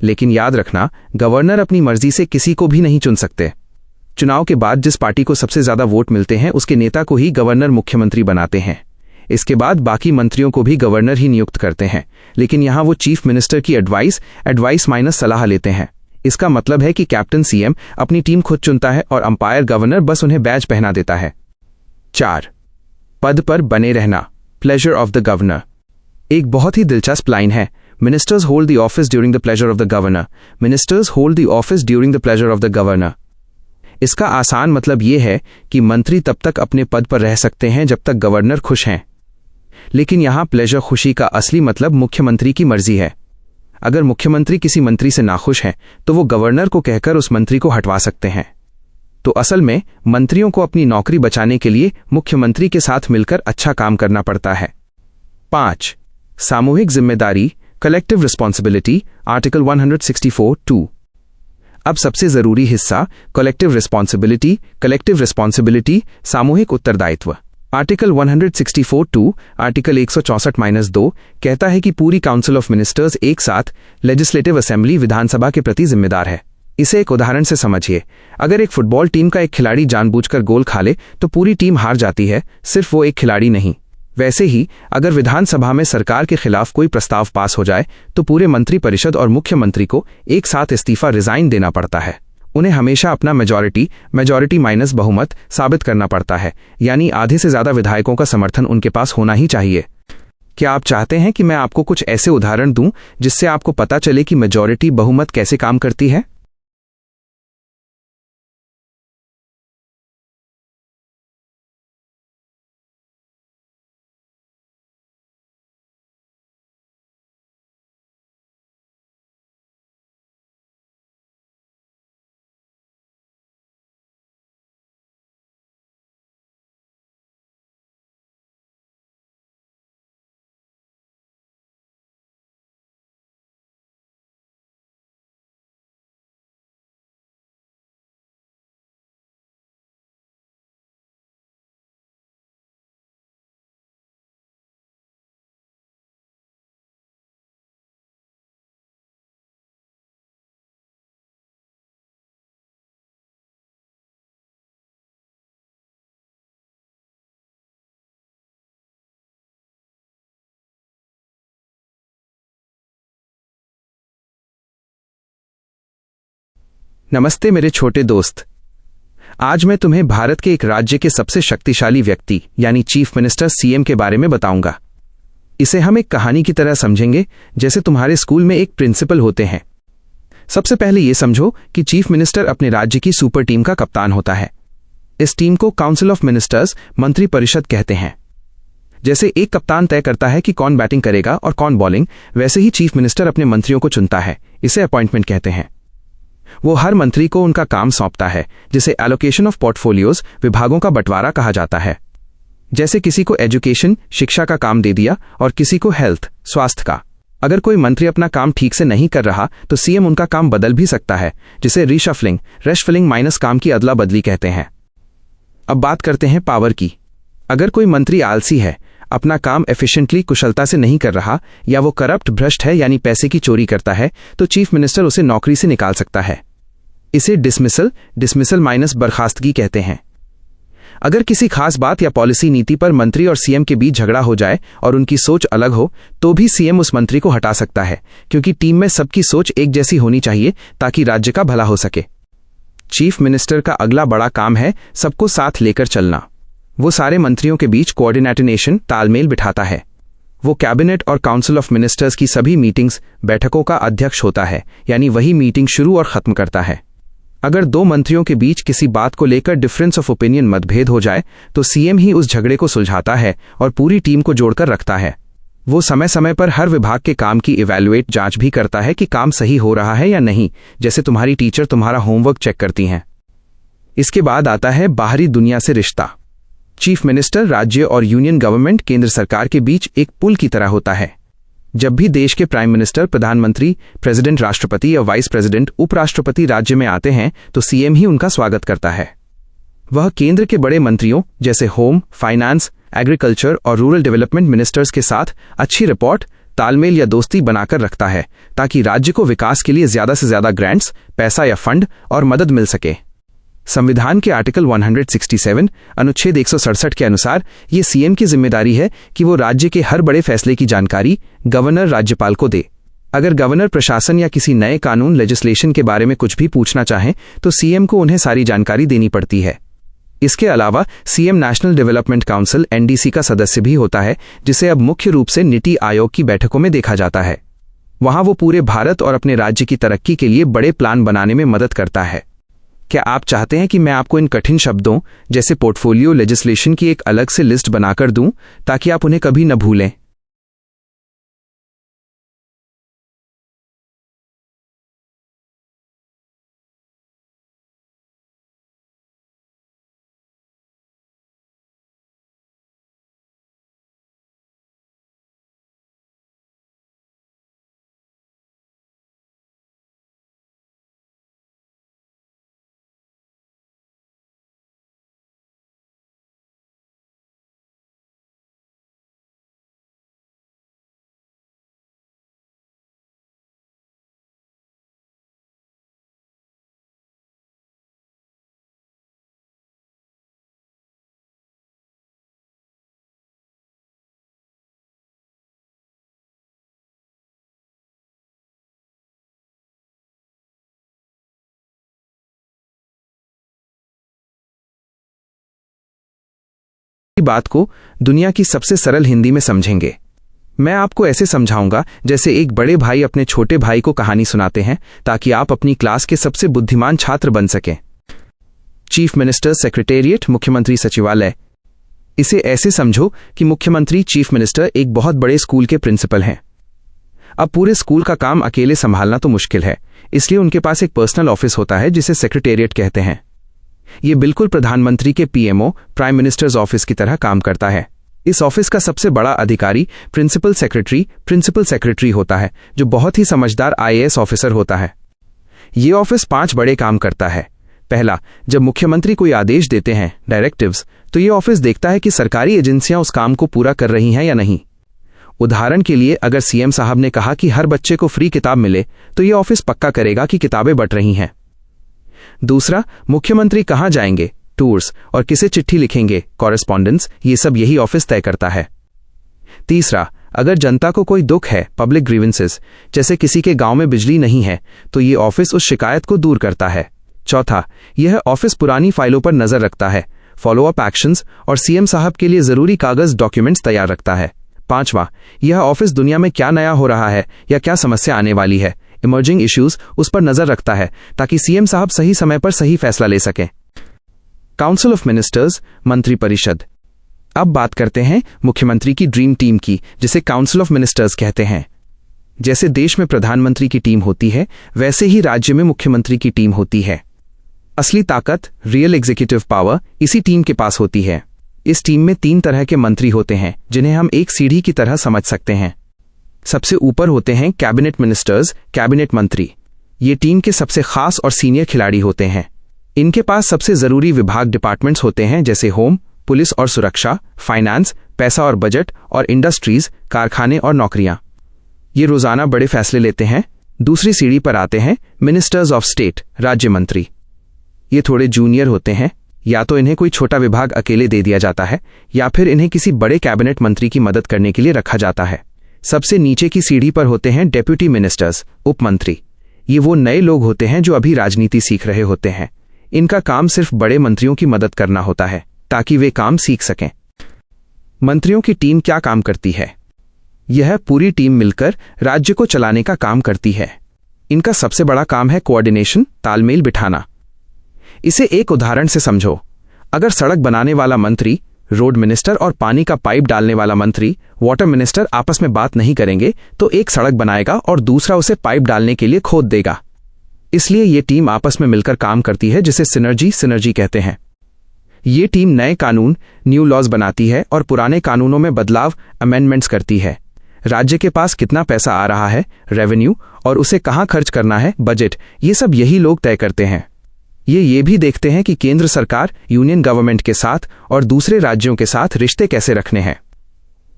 लेकिन याद रखना, गवर्नर अपनी मर्जी से किसी को भी नहीं चुन सकते। चुनाव के बाद जिस पार्टी को सबसे ज्यादा वोट मिलते हैं उसके नेता को ही गवर्नर मुख्यमंत्री बनाते हैं। इसके बाद बाकी मंत्रियों को भी गवर्नर ही नियुक्त करते हैं, लेकिन यहां वो चीफ मिनिस्टर की एडवाइस माइनस सलाह लेते हैं। इसका मतलब है कि कैप्टन सीएम अपनी टीम खुद चुनता है और अंपायर गवर्नर बस उन्हें बैज पहना देता है। 4. पद पर बने रहना प्लेजर ऑफ द गवर्नर। एक बहुत ही दिलचस्प लाइन है, ministers hold the office during the pleasure of the governor. Ministers hold the office during the pleasure of the governor. इसका आसान मतलब यह है कि मंत्री तब तक अपने पद पर रह सकते हैं जब तक गवर्नर खुश हैं। लेकिन यहां प्लेजर खुशी का असली मतलब मुख्यमंत्री की मर्जी है। अगर मुख्यमंत्री किसी मंत्री से नाखुश हैं तो वो गवर्नर को कहकर उस मंत्री को हटवा सकते हैं। तो असल में मंत्रियों को अपनी नौकरी बचाने के लिए मुख्यमंत्री के साथ मिलकर अच्छा काम करना पड़ता है। 5. सामूहिक जिम्मेदारी कलेक्टिव रिस्पॉन्सिबिलिटी आर्टिकल 164(2). अब सबसे जरूरी हिस्सा कलेक्टिव रिस्पॉन्सिबिलिटी सामूहिक उत्तरदायित्व। आर्टिकल 164(2) आर्टिकल 164-2 कहता है कि पूरी काउंसिल ऑफ मिनिस्टर्स एक साथ लेजिस्लेटिव असेंबली विधानसभा के प्रति जिम्मेदार है। इसे एक उदाहरण से समझिए, अगर एक फुटबॉल टीम का एक खिलाड़ी जानबूझकर गोल खा ले तो पूरी टीम हार जाती है, सिर्फ वो एक खिलाड़ी नहीं। वैसे ही अगर विधानसभा में सरकार के खिलाफ कोई प्रस्ताव पास हो जाए तो पूरे मंत्री परिषद और मुख्यमंत्री को एक साथ इस्तीफा रिजाइन देना पड़ता है। उन्हें हमेशा अपना मेजॉरिटी माइनस बहुमत साबित करना पड़ता है, यानी आधे से ज्यादा विधायकों का समर्थन उनके पास होना ही चाहिए। क्या आप चाहते हैं कि मैं आपको कुछ ऐसे उदाहरण दूं जिससे आपको पता चले कि मेजॉरिटी बहुमत कैसे काम करती है? नमस्ते मेरे छोटे दोस्त, आज मैं तुम्हें भारत के एक राज्य के सबसे शक्तिशाली व्यक्ति यानी चीफ मिनिस्टर सीएम के बारे में बताऊंगा। इसे हम एक कहानी की तरह समझेंगे, जैसे तुम्हारे स्कूल में एक प्रिंसिपल होते हैं। सबसे पहले यह समझो कि चीफ मिनिस्टर अपने राज्य की सुपर टीम का कप्तान होता है। इस टीम को काउंसिल ऑफ मिनिस्टर्स मंत्री परिषद कहते हैं। जैसे एक कप्तान तय करता है कि कौन बैटिंग करेगा और कौन बॉलिंग, वैसे ही चीफ मिनिस्टर अपने मंत्रियों को चुनता है। इसे अपॉइंटमेंट कहते हैं। वो हर मंत्री को उनका काम सौंपता है, जिसे एलोकेशन ऑफ पोर्टफोलियोज विभागों का बंटवारा कहा जाता है। जैसे किसी को एजुकेशन शिक्षा का काम दे दिया और किसी को हेल्थ स्वास्थ्य का। अगर कोई मंत्री अपना काम ठीक से नहीं कर रहा तो सीएम उनका काम बदल भी सकता है, जिसे रेशफलिंग माइनस काम की अदला बदली कहते हैं। अब बात करते हैं पावर की। अगर कोई मंत्री आलसी है, अपना काम एफिशिएंटली कुशलता से नहीं कर रहा, या वो करप्ट भ्रष्ट है यानी पैसे की चोरी करता है, तो चीफ मिनिस्टर उसे नौकरी से निकाल सकता है। इसे डिसमिसल माइनस बर्खास्तगी कहते हैं। अगर किसी खास बात या पॉलिसी नीति पर मंत्री और सीएम के बीच झगड़ा हो जाए और उनकी सोच अलग हो, तो भी सीएम उस मंत्री को हटा सकता है, क्योंकि टीम में सबकी सोच एक जैसी होनी चाहिए ताकि राज्य का भला हो सके। चीफ मिनिस्टर का अगला बड़ा काम है सबको साथ लेकर चलना। वो सारे मंत्रियों के बीच कोऑर्डिनेशन तालमेल बिठाता है। वो कैबिनेट और काउंसिल ऑफ मिनिस्टर्स की सभी मीटिंग्स बैठकों का अध्यक्ष होता है, यानी वही मीटिंग शुरू और खत्म करता है। अगर दो मंत्रियों के बीच किसी बात को लेकर डिफरेंस ऑफ ओपिनियन मतभेद हो जाए तो सीएम ही उस झगड़े को सुलझाता है और पूरी टीम को जोड़कर रखता है। वो समय समय पर हर विभाग के काम की इवैल्यूएट जांच भी करता है कि काम सही हो रहा है या नहीं, जैसे तुम्हारी टीचर तुम्हारा होमवर्क चेक करती हैं। इसके बाद आता है बाहरी दुनिया से रिश्ता। चीफ मिनिस्टर राज्य और यूनियन गवर्नमेंट केंद्र सरकार के बीच एक पुल की तरह होता है। जब भी देश के प्राइम मिनिस्टर, प्रधानमंत्री, प्रेसिडेंट राष्ट्रपति या वाइस प्रेसिडेंट उपराष्ट्रपति राज्य में आते हैं तो सीएम ही उनका स्वागत करता है। वह केंद्र के बड़े मंत्रियों जैसे होम, फाइनेंस, एग्रीकल्चर और रूरल डेवलपमेंट मिनिस्टर्स के साथ अच्छी रिपोर्ट, तालमेल या दोस्ती बनाकर रखता है ताकि राज्य को विकास के लिए ज्यादा से ज्यादा ग्रांट्स, पैसा या फंड और मदद मिल सके। संविधान के आर्टिकल 167 अनुच्छेद 167 के अनुसार ये सीएम की जिम्मेदारी है कि वो राज्य के हर बड़े फैसले की जानकारी गवर्नर राज्यपाल को दे। अगर गवर्नर प्रशासन या किसी नए कानून लेजिस्लेशन के बारे में कुछ भी पूछना चाहें तो सीएम को उन्हें सारी जानकारी देनी पड़ती है। इसके अलावा CM national development council NDC का सदस्य भी होता है, जिसे अब मुख्य रूप से नीति आयोग की बैठकों में देखा जाता है। वहां वो पूरे भारत और अपने राज्य की तरक्की के लिए बड़े प्लान बनाने में मदद करता है। क्या आप चाहते हैं कि मैं आपको इन कठिन शब्दों जैसे पोर्टफोलियो लेजिस्लेशन की एक अलग से लिस्ट बनाकर दूं ताकि आप उन्हें कभी न भूलें? बात को दुनिया की सबसे सरल हिंदी में समझेंगे। मैं आपको ऐसे समझाऊंगा जैसे एक बड़े भाई अपने छोटे भाई को कहानी सुनाते हैं ताकि आप अपनी क्लास के सबसे बुद्धिमान छात्र बन सकें। चीफ मिनिस्टर सेक्रेटेरिएट, मुख्यमंत्री सचिवालय। इसे ऐसे समझो कि मुख्यमंत्री चीफ मिनिस्टर एक बहुत बड़े स्कूल के प्रिंसिपल हैं। अब पूरे स्कूल का काम अकेले संभालना तो मुश्किल है, इसलिए उनके पास एक पर्सनल ऑफिस होता है जिसे सेक्रेटेरिएट कहते हैं। ये बिल्कुल प्रधानमंत्री के पीएमओ, प्राइम मिनिस्टर्स ऑफिस की तरह काम करता है। इस ऑफिस का सबसे बड़ा अधिकारी प्रिंसिपल सेक्रेटरी होता है, जो बहुत ही समझदार आईएएस ऑफिसर होता है। ये ऑफिस 5 बड़े काम करता है। पहला, जब मुख्यमंत्री कोई आदेश देते हैं, डायरेक्टिव्स, तो ये ऑफिस देखता है कि सरकारी एजेंसियां उस काम को पूरा कर रही हैं या नहीं। उदाहरण के लिए, अगर सीएम साहब ने कहा कि हर बच्चे को फ्री किताब मिले, तो ये ऑफिस पक्का करेगा कि किताबें बंट रही हैं। दूसरा, मुख्यमंत्री कहां जाएंगे, टूर्स, और किसे चिट्ठी लिखेंगे, कॉरेस्पॉन्डेंस, ये सब यही ऑफिस तय करता है। तीसरा, अगर जनता को कोई दुख है, पब्लिक ग्रीवेंसेस, जैसे किसी के गांव में बिजली नहीं है, तो ये ऑफिस उस शिकायत को दूर करता है। चौथा, यह ऑफिस पुरानी फाइलों पर नजर रखता है, फॉलोअप एक्शंस और सीएम साहब के लिए जरूरी कागज डॉक्यूमेंट्स तैयार रखता है। पांचवा, यह ऑफिस दुनिया में क्या नया हो रहा है या क्या समस्या आने वाली है, इमर्जिंग इश्यूज, उस पर नजर रखता है ताकि सीएम साहब सही समय पर सही फैसला ले सकें। काउंसिल ऑफ मिनिस्टर्स, मंत्रिपरिषद। अब बात करते हैं मुख्यमंत्री की ड्रीम टीम की, जिसे काउंसिल ऑफ मिनिस्टर्स कहते हैं। जैसे देश में प्रधानमंत्री की टीम होती है, वैसे ही राज्य में मुख्यमंत्री की टीम होती है। असली ताकत, रियल एग्जीक्यूटिव पावर, इसी टीम के पास होती है। इस टीम में 3 तरह के मंत्री होते हैं, जिन्हें हम एक सीढ़ी की तरह समझ सकते हैं। सबसे ऊपर होते हैं कैबिनेट मिनिस्टर्स, कैबिनेट मंत्री। ये टीम के सबसे खास और सीनियर खिलाड़ी होते हैं। इनके पास सबसे जरूरी विभाग, डिपार्टमेंट्स होते हैं, जैसे होम, पुलिस और सुरक्षा, फाइनेंस, पैसा और बजट, और इंडस्ट्रीज, कारखाने और नौकरियां। ये रोजाना बड़े फैसले लेते हैं। दूसरी सीढ़ी पर आते हैं मिनिस्टर्स ऑफ स्टेट, राज्य मंत्री। ये थोड़े जूनियर होते हैं, या तो इन्हें कोई छोटा विभाग अकेले दे दिया जाता है या फिर इन्हें किसी बड़े कैबिनेट मंत्री की मदद करने के लिए रखा जाता है। सबसे नीचे की सीढ़ी पर होते हैं डेप्यूटी मिनिस्टर्स, उपमंत्री। ये वो नए लोग होते हैं जो अभी राजनीति सीख रहे होते हैं। इनका काम सिर्फ बड़े मंत्रियों की मदद करना होता है ताकि वे काम सीख सकें। मंत्रियों की टीम क्या काम करती है? यह पूरी टीम मिलकर राज्य को चलाने का काम करती है। इनका सबसे बड़ा काम है कोऑर्डिनेशन, तालमेल बिठाना। इसे एक उदाहरण से समझो। अगर सड़क बनाने वाला मंत्री, रोड मिनिस्टर और पानी का पाइप डालने वाला मंत्री, वाटर मिनिस्टर आपस में बात नहीं करेंगे तो एक सड़क बनाएगा और दूसरा उसे पाइप डालने के लिए खोद देगा। इसलिए ये टीम आपस में मिलकर काम करती है, जिसे सिनर्जी कहते हैं। ये टीम नए कानून, न्यू लॉज बनाती है और पुराने कानूनों में बदलाव, अमेंडमेंट्स करती है। राज्य के पास कितना पैसा आ रहा है, रेवेन्यू, और उसे कहां खर्च करना है, बजट, ये सब यही लोग तय करते हैं। ये भी देखते हैं कि केंद्र सरकार, यूनियन गवर्नमेंट के साथ और दूसरे राज्यों के साथ रिश्ते कैसे रखने हैं।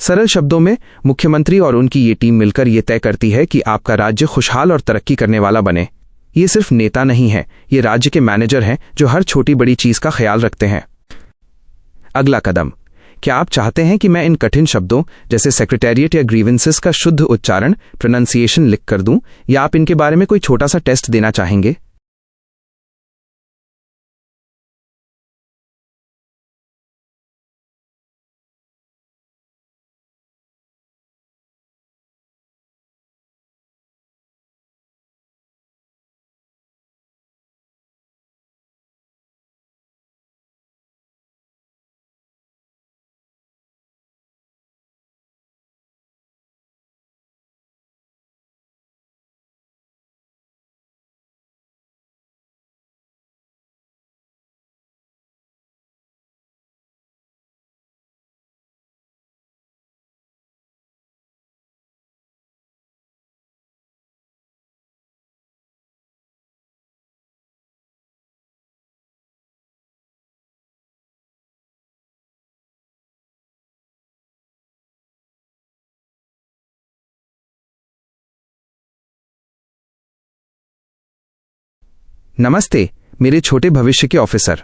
सरल शब्दों में, मुख्यमंत्री और उनकी ये टीम मिलकर ये तय करती है कि आपका राज्य खुशहाल और तरक्की करने वाला बने। ये सिर्फ नेता नहीं है, ये राज्य के मैनेजर हैं जो हर छोटी बड़ी चीज का ख्याल रखते हैं। अगला कदम, क्या आप चाहते हैं कि मैं इन कठिन शब्दों जैसे सेक्रेटेरिएट या ग्रीवेंसेस का शुद्ध उच्चारण, प्रोनाउंसिएशन लिख कर दूं, या आप इनके बारे में कोई छोटा सा टेस्ट देना चाहेंगे? नमस्ते मेरे छोटे भविष्य के ऑफिसर।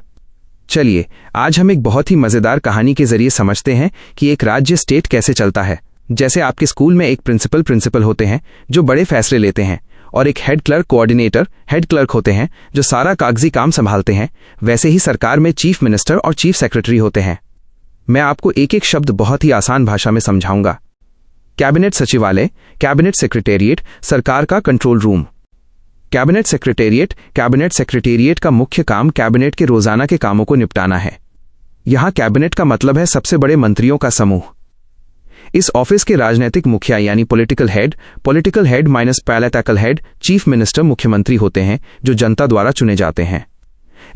चलिए आज हम एक बहुत ही मजेदार कहानी के जरिए समझते हैं कि एक राज्य, स्टेट कैसे चलता है। जैसे आपके स्कूल में एक प्रिंसिपल होते हैं जो बड़े फैसले लेते हैं, और एक head clerk, coordinator, head clerk होते हैं जो सारा कागजी काम संभालते हैं, वैसे ही सरकार में चीफ मिनिस्टर और चीफ सेक्रेटरी होते हैं। मैं आपको एक एक शब्द बहुत ही आसान भाषा में समझाऊंगा। कैबिनेट सचिवालय, कैबिनेट सेक्रेटेरिएट, सरकार का कंट्रोल रूम। कैबिनेट सेक्रेटेरिएट का मुख्य काम कैबिनेट के रोजाना के कामों को निपटाना है। यहां कैबिनेट का मतलब है सबसे बड़े मंत्रियों का समूह। इस ऑफिस के राजनीतिक मुखिया यानी political head minus political head, chief minister, मुख्यमंत्री होते हैं जो जनता द्वारा चुने जाते हैं।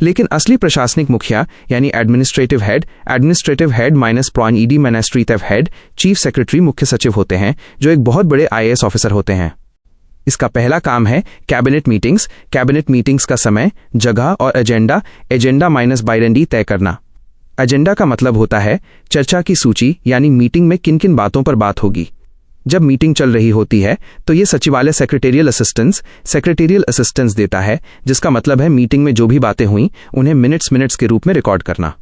लेकिन असली प्रशासनिक मुखिया यानी administrative head minus administrative head, chief secretary, मुख्य सचिव होते हैं जो एक बहुत बड़े IAS ऑफिसर होते हैं। इसका पहला काम है कैबिनेट मीटिंग्स का समय, जगह और एजेंडा माइनस बाइडेंडी तय करना। एजेंडा का मतलब होता है चर्चा की सूची, यानी मीटिंग में किन किन बातों पर बात होगी। जब मीटिंग चल रही होती है तो ये सचिवालय सेक्रेटेरियल असिस्टेंस देता है, जिसका मतलब है मीटिंग में जो भी बातें हुई उन्हें मिनट्स के रूप में रिकॉर्ड करना।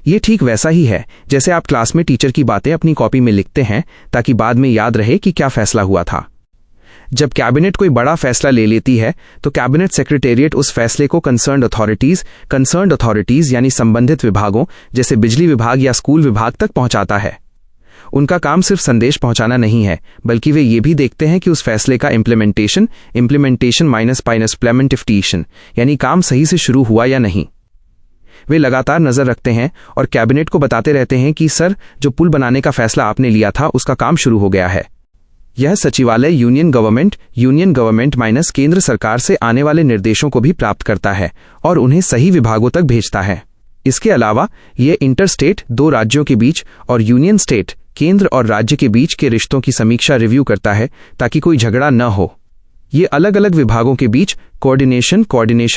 ये ठीक वैसा ही है जैसे आप क्लास में टीचर की बातें अपनी कॉपी में लिखते हैं ताकि बाद में याद रहे कि क्या फैसला हुआ था। जब कैबिनेट कोई बड़ा फैसला ले लेती है तो कैबिनेट सेक्रेटेरिएट उस फैसले को कंसर्न्ड अथॉरिटीज यानी संबंधित विभागों जैसे बिजली विभाग या स्कूल विभाग तक पहुंचाता है। उनका काम सिर्फ संदेश पहुंचाना नहीं है, बल्कि वे ये भी देखते हैं कि उस फैसले का इम्प्लीमेंटेशन माइनस इम्प्लीमेंटेशन यानी काम सही से शुरू हुआ या नहीं। वे लगातार नजर रखते हैं और कैबिनेट को बताते रहते हैं कि सर, जो पुल बनाने का फैसला आपने लिया था उसका काम शुरू हो गया है। यह सचिवालय यूनियन गवर्नमेंट माइनस केंद्र सरकार से आने वाले निर्देशों को भी प्राप्त करता है और उन्हें सही विभागों तक भेजता है। इसके अलावा यह इंटरस्टेट, दो राज्यों के बीच, और यूनियन स्टेट, केंद्र और राज्य के बीच के रिश्तों की समीक्षा, रिव्यू करता है ताकि कोई झगड़ा न हो। ये अलग अलग विभागों के बीच कोऑर्डिनेशन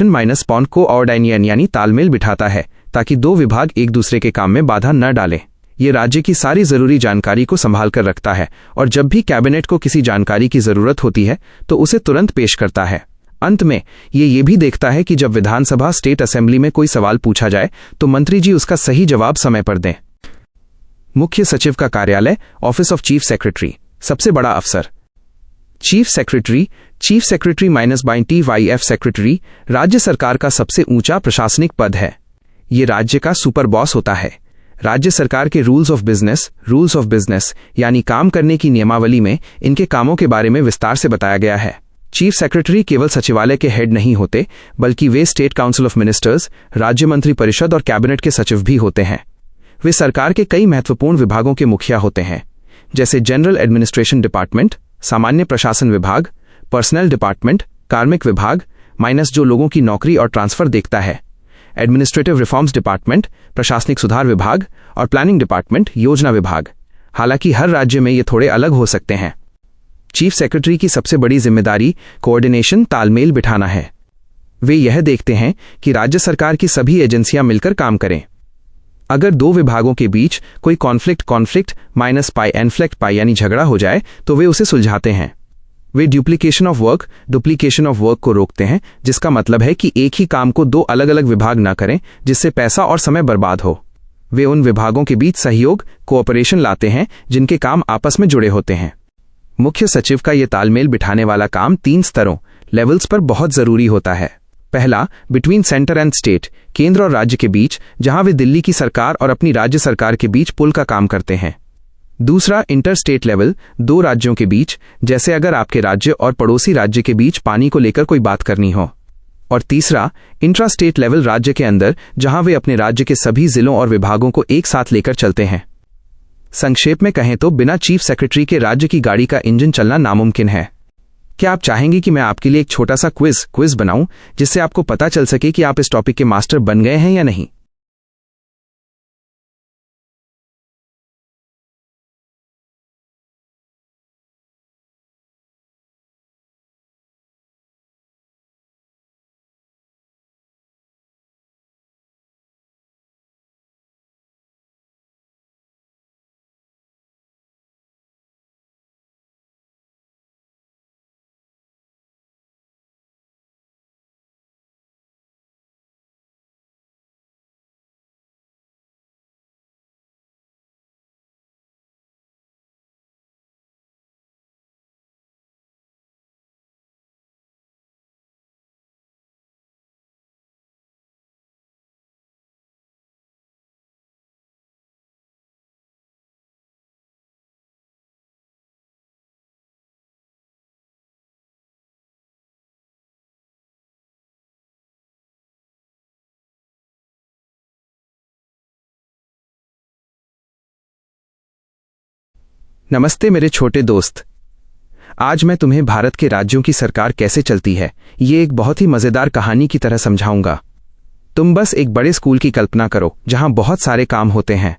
माइनस कोऑर्डिनेशन यानी तालमेल बिठाता है ताकि दो विभाग एक दूसरे के काम में बाधा न डालें। ये राज्य की सारी जरूरी जानकारी को संभाल कर रखता है और जब भी कैबिनेट को किसी जानकारी की जरूरत होती है तो उसे तुरंत पेश करता है। अंत में ये भी देखता है कि जब विधानसभा, स्टेट असेंबली में कोई सवाल पूछा जाए तो मंत्री जी उसका सही जवाब समय पर दें। मुख्य सचिव का कार्यालय, ऑफिस ऑफ चीफ सेक्रेटरी, सबसे बड़ा अफसर। Chief secretary minus by TYF secretary राज्य सरकार का सबसे ऊंचा प्रशासनिक पद है। ये राज्य का सुपर बॉस होता है। राज्य सरकार के रूल्स ऑफ बिजनेस यानी काम करने की नियमावली में इनके कामों के बारे में विस्तार से बताया गया है। चीफ सेक्रेटरी केवल सचिवालय के हेड नहीं होते, बल्कि वे स्टेट काउंसिल ऑफ मिनिस्टर्स, राज्य मंत्री परिषद और कैबिनेट के सचिव भी होते हैं। वे सरकार के कई महत्वपूर्ण विभागों के मुखिया होते हैं, जैसे जनरल एडमिनिस्ट्रेशन डिपार्टमेंट, सामान्य प्रशासन विभाग, पर्सनल डिपार्टमेंट, कार्मिक विभाग माइनस जो लोगों की नौकरी और ट्रांसफर देखता है, एडमिनिस्ट्रेटिव रिफॉर्म्स डिपार्टमेंट, प्रशासनिक सुधार विभाग और प्लानिंग डिपार्टमेंट, योजना विभाग। हालांकि हर राज्य में ये थोड़े अलग हो सकते हैं। चीफ सेक्रेटरी की सबसे बड़ी जिम्मेदारी कोऑर्डिनेशन, तालमेल बिठाना है। वे यह देखते हैं कि राज्य सरकार की सभी एजेंसियां मिलकर काम करें। अगर दो विभागों के बीच कोई कॉन्फ्लिक्ट माइनस पाई एनफ्लेक्ट पाई यानी झगड़ा हो जाए तो वे उसे सुलझाते हैं। वे डुप्लीकेशन ऑफ वर्क को रोकते हैं, जिसका मतलब है कि एक ही काम को दो अलग अलग विभाग ना करें, जिससे पैसा और समय बर्बाद हो। वे उन विभागों के बीच सहयोग, कोऑपरेशन लाते हैं जिनके काम आपस में जुड़े होते हैं। मुख्य सचिव का यह तालमेल बिठाने वाला काम 3 स्तरों लेवल्स पर बहुत जरूरी होता है। पहला, बिटवीन सेंटर एंड स्टेट, केंद्र और राज्य के बीच, जहां वे दिल्ली की सरकार और अपनी राज्य सरकार के बीच पुल का काम करते हैं। दूसरा, इंटर स्टेट लेवल, 2 राज्यों के बीच, जैसे अगर आपके राज्य और पड़ोसी राज्य के बीच पानी को लेकर कोई बात करनी हो। और तीसरा, इंट्रा स्टेट लेवल, राज्य के अंदर, जहां वे अपने राज्य के सभी जिलों और विभागों को एक साथ लेकर चलते हैं। संक्षेप में कहें तो बिना चीफ सेक्रेटरी के राज्य की गाड़ी का इंजन चलना नामुमकिन है। क्या आप चाहेंगे कि मैं आपके लिए एक छोटा सा क्विज बनाऊं, जिससे आपको पता चल सके कि आप इस टॉपिक के मास्टर बन गए हैं या नहीं? नमस्ते मेरे छोटे दोस्त। आज मैं तुम्हें भारत के राज्यों की सरकार कैसे चलती है, ये एक बहुत ही मजेदार कहानी की तरह समझाऊंगा। तुम बस एक बड़े स्कूल की कल्पना करो जहां बहुत सारे काम होते हैं।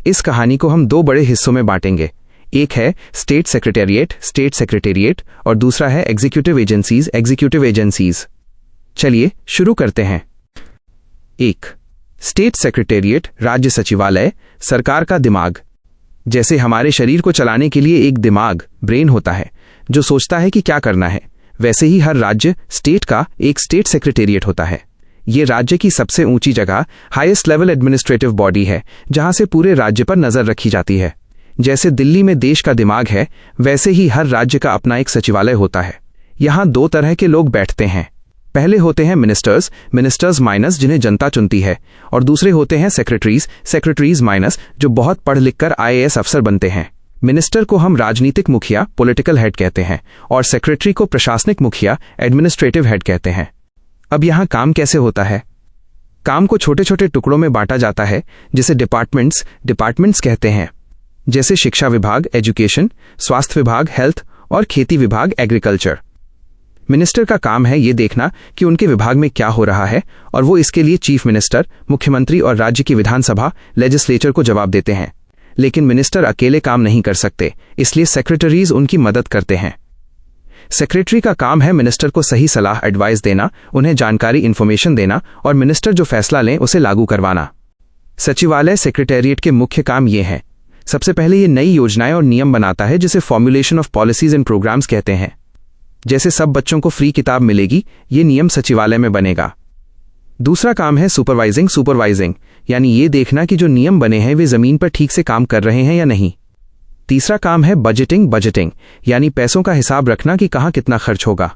इस कहानी को हम 2 बड़े हिस्सों में बांटेंगे। एक है स्टेट सेक्रेटेरिएट और दूसरा है एग्जीक्यूटिव एजेंसीज। चलिए शुरू करते हैं। 1, स्टेट सेक्रेटेरिएट, राज्य सचिवालय, सरकार का दिमाग। जैसे हमारे शरीर को चलाने के लिए एक दिमाग, ब्रेन होता है, जो सोचता है कि क्या करना है, वैसे ही हर राज्य, स्टेट का एक स्टेट सेक्रेटेरिएट होता है। ये राज्य की सबसे ऊंची जगह, हाईएस्ट लेवल एडमिनिस्ट्रेटिव बॉडी है, जहां से पूरे राज्य पर नजर रखी जाती है। जैसे दिल्ली में देश का दिमाग है, वैसे ही हर राज्य का अपना एक सचिवालय होता है। यहां 2 तरह के लोग बैठते हैं। पहले होते हैं मिनिस्टर्स माइनस, जिन्हें जनता चुनती है, और दूसरे होते हैं सेक्रेटरीज माइनस, जो बहुत पढ़ लिख कर IAS अफसर बनते हैं। मिनिस्टर को हम राजनीतिक मुखिया, पॉलिटिकल हेड कहते हैं, और सेक्रेटरी को प्रशासनिक मुखिया, एडमिनिस्ट्रेटिव हेड कहते हैं। अब यहां काम कैसे होता है? काम को छोटे छोटे टुकड़ों में बांटा जाता है, जिसे डिपार्टमेंट्स कहते हैं, जैसे शिक्षा विभाग, एजुकेशन, स्वास्थ्य विभाग, हेल्थ, और खेती विभाग, एग्रीकल्चर। मिनिस्टर का काम है ये देखना कि उनके विभाग में क्या हो रहा है, और वो इसके लिए चीफ मिनिस्टर, मुख्यमंत्री और राज्य की विधानसभा, लेजिस्लेचर को जवाब देते हैं। लेकिन मिनिस्टर अकेले काम नहीं कर सकते, इसलिए सेक्रेटरीज उनकी मदद करते हैं। सेक्रेटरी का काम है मिनिस्टर को सही सलाह, एडवाइस देना, उन्हें जानकारी, इन्फॉर्मेशन देना, और मिनिस्टर जो फैसला लें उसे लागू करवाना। सचिवालय सेक्रेटेरिएट के मुख्य काम ये हैं। सबसे पहले ये नई योजनाएं और नियम बनाता है, जिसे formulation of policies and programmes कहते हैं। जैसे सब बच्चों को फ्री किताब मिलेगी, ये नियम सचिवालय में बनेगा। दूसरा काम है सुपरवाइजिंग, यानी ये देखना कि जो नियम बने हैं वे जमीन पर ठीक से काम कर रहे हैं या नहीं। तीसरा काम है बजटिंग यानी पैसों का हिसाब रखना कि कहाँ कितना खर्च होगा।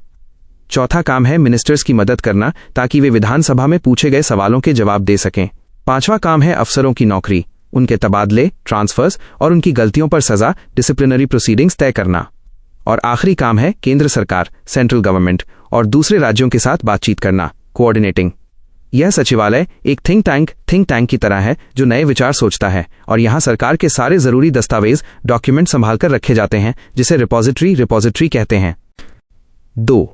चौथा काम है मिनिस्टर्स की मदद करना ताकि वे विधानसभा में पूछे गए सवालों के जवाब दे सकें। पांचवा काम है अफसरों की नौकरी, उनके तबादले, ट्रांसफर्स और उनकी गलतियों पर सजा, डिसिप्लिनरी प्रोसीडिंग्स तय करना। और आखिरी काम है केंद्र सरकार, सेंट्रल गवर्नमेंट और दूसरे राज्यों के साथ बातचीत करना, कोऑर्डिनेटिंग। यह सचिवालय एक थिंक टैंक की तरह है जो नए विचार सोचता है और यहाँ सरकार के सारे जरूरी दस्तावेज, डॉक्यूमेंट संभाल कर रखे जाते हैं, जिसे रिपोजिटरी कहते हैं। 2.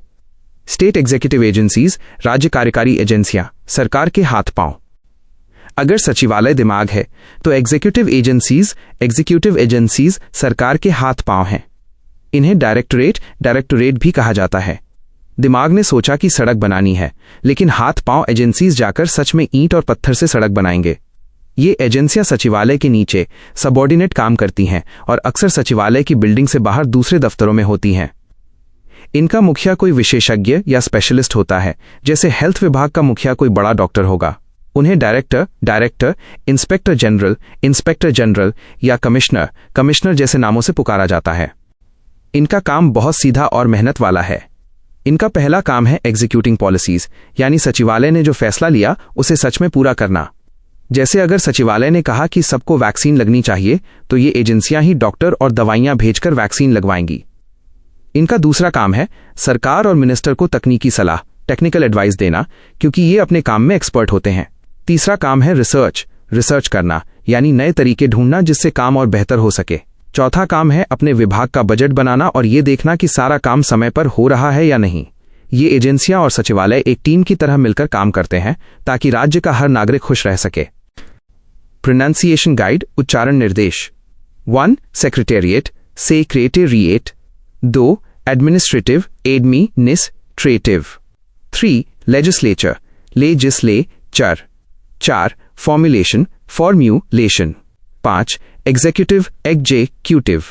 स्टेट एग्जीक्यूटिव एजेंसीज, राज्य कार्यकारी एजेंसियां, सरकार के हाथ पांव। अगर सचिवालय दिमाग है तो एग्जीक्यूटिव एजेंसीज सरकार के हाथ पांव हैं। इन्हें डायरेक्टोरेट भी कहा जाता है। दिमाग ने सोचा कि सड़क बनानी है, लेकिन हाथ पांव एजेंसीज जाकर सच में ईंट और पत्थर से सड़क बनाएंगे। ये एजेंसियां सचिवालय के नीचे सबऑर्डिनेट काम करती हैं और अक्सर सचिवालय की बिल्डिंग से बाहर दूसरे दफ्तरों में होती हैं। इनका मुखिया कोई विशेषज्ञ या स्पेशलिस्ट होता है, जैसे हेल्थ विभाग का मुखिया कोई बड़ा डॉक्टर होगा। उन्हें डायरेक्टर, इंस्पेक्टर जनरल या कमिश्नर जैसे नामों से पुकारा जाता है। इनका काम बहुत सीधा और मेहनत वाला है। इनका पहला काम है एग्जीक्यूटिंग पॉलिसीज, यानी सचिवालय ने जो फैसला लिया उसे सच में पूरा करना। जैसे अगर सचिवालय ने कहा कि सबको वैक्सीन लगनी चाहिए, तो ये एजेंसियां ही डॉक्टर और दवाइयां भेजकर वैक्सीन लगवाएंगी। इनका दूसरा काम है सरकार और मिनिस्टर को तकनीकी सलाह, टेक्निकल एडवाइस देना, क्योंकि ये अपने काम में एक्सपर्ट होते हैं। तीसरा काम है रिसर्च करना, यानी नए तरीके ढूंढना जिससे काम और बेहतर हो सके। चौथा काम है अपने विभाग का बजट बनाना और ये देखना कि सारा काम समय पर हो रहा है या नहीं। ये एजेंसियां और सचिवालय एक टीम की तरह मिलकर काम करते हैं ताकि राज्य का हर नागरिक खुश रह सके। प्रोनाउंसिएशन गाइड, उच्चारण निर्देश। 1. Secretariat. 2. Administrative, administrative. 3. Legislature. 4. Formulation. 5. Executive.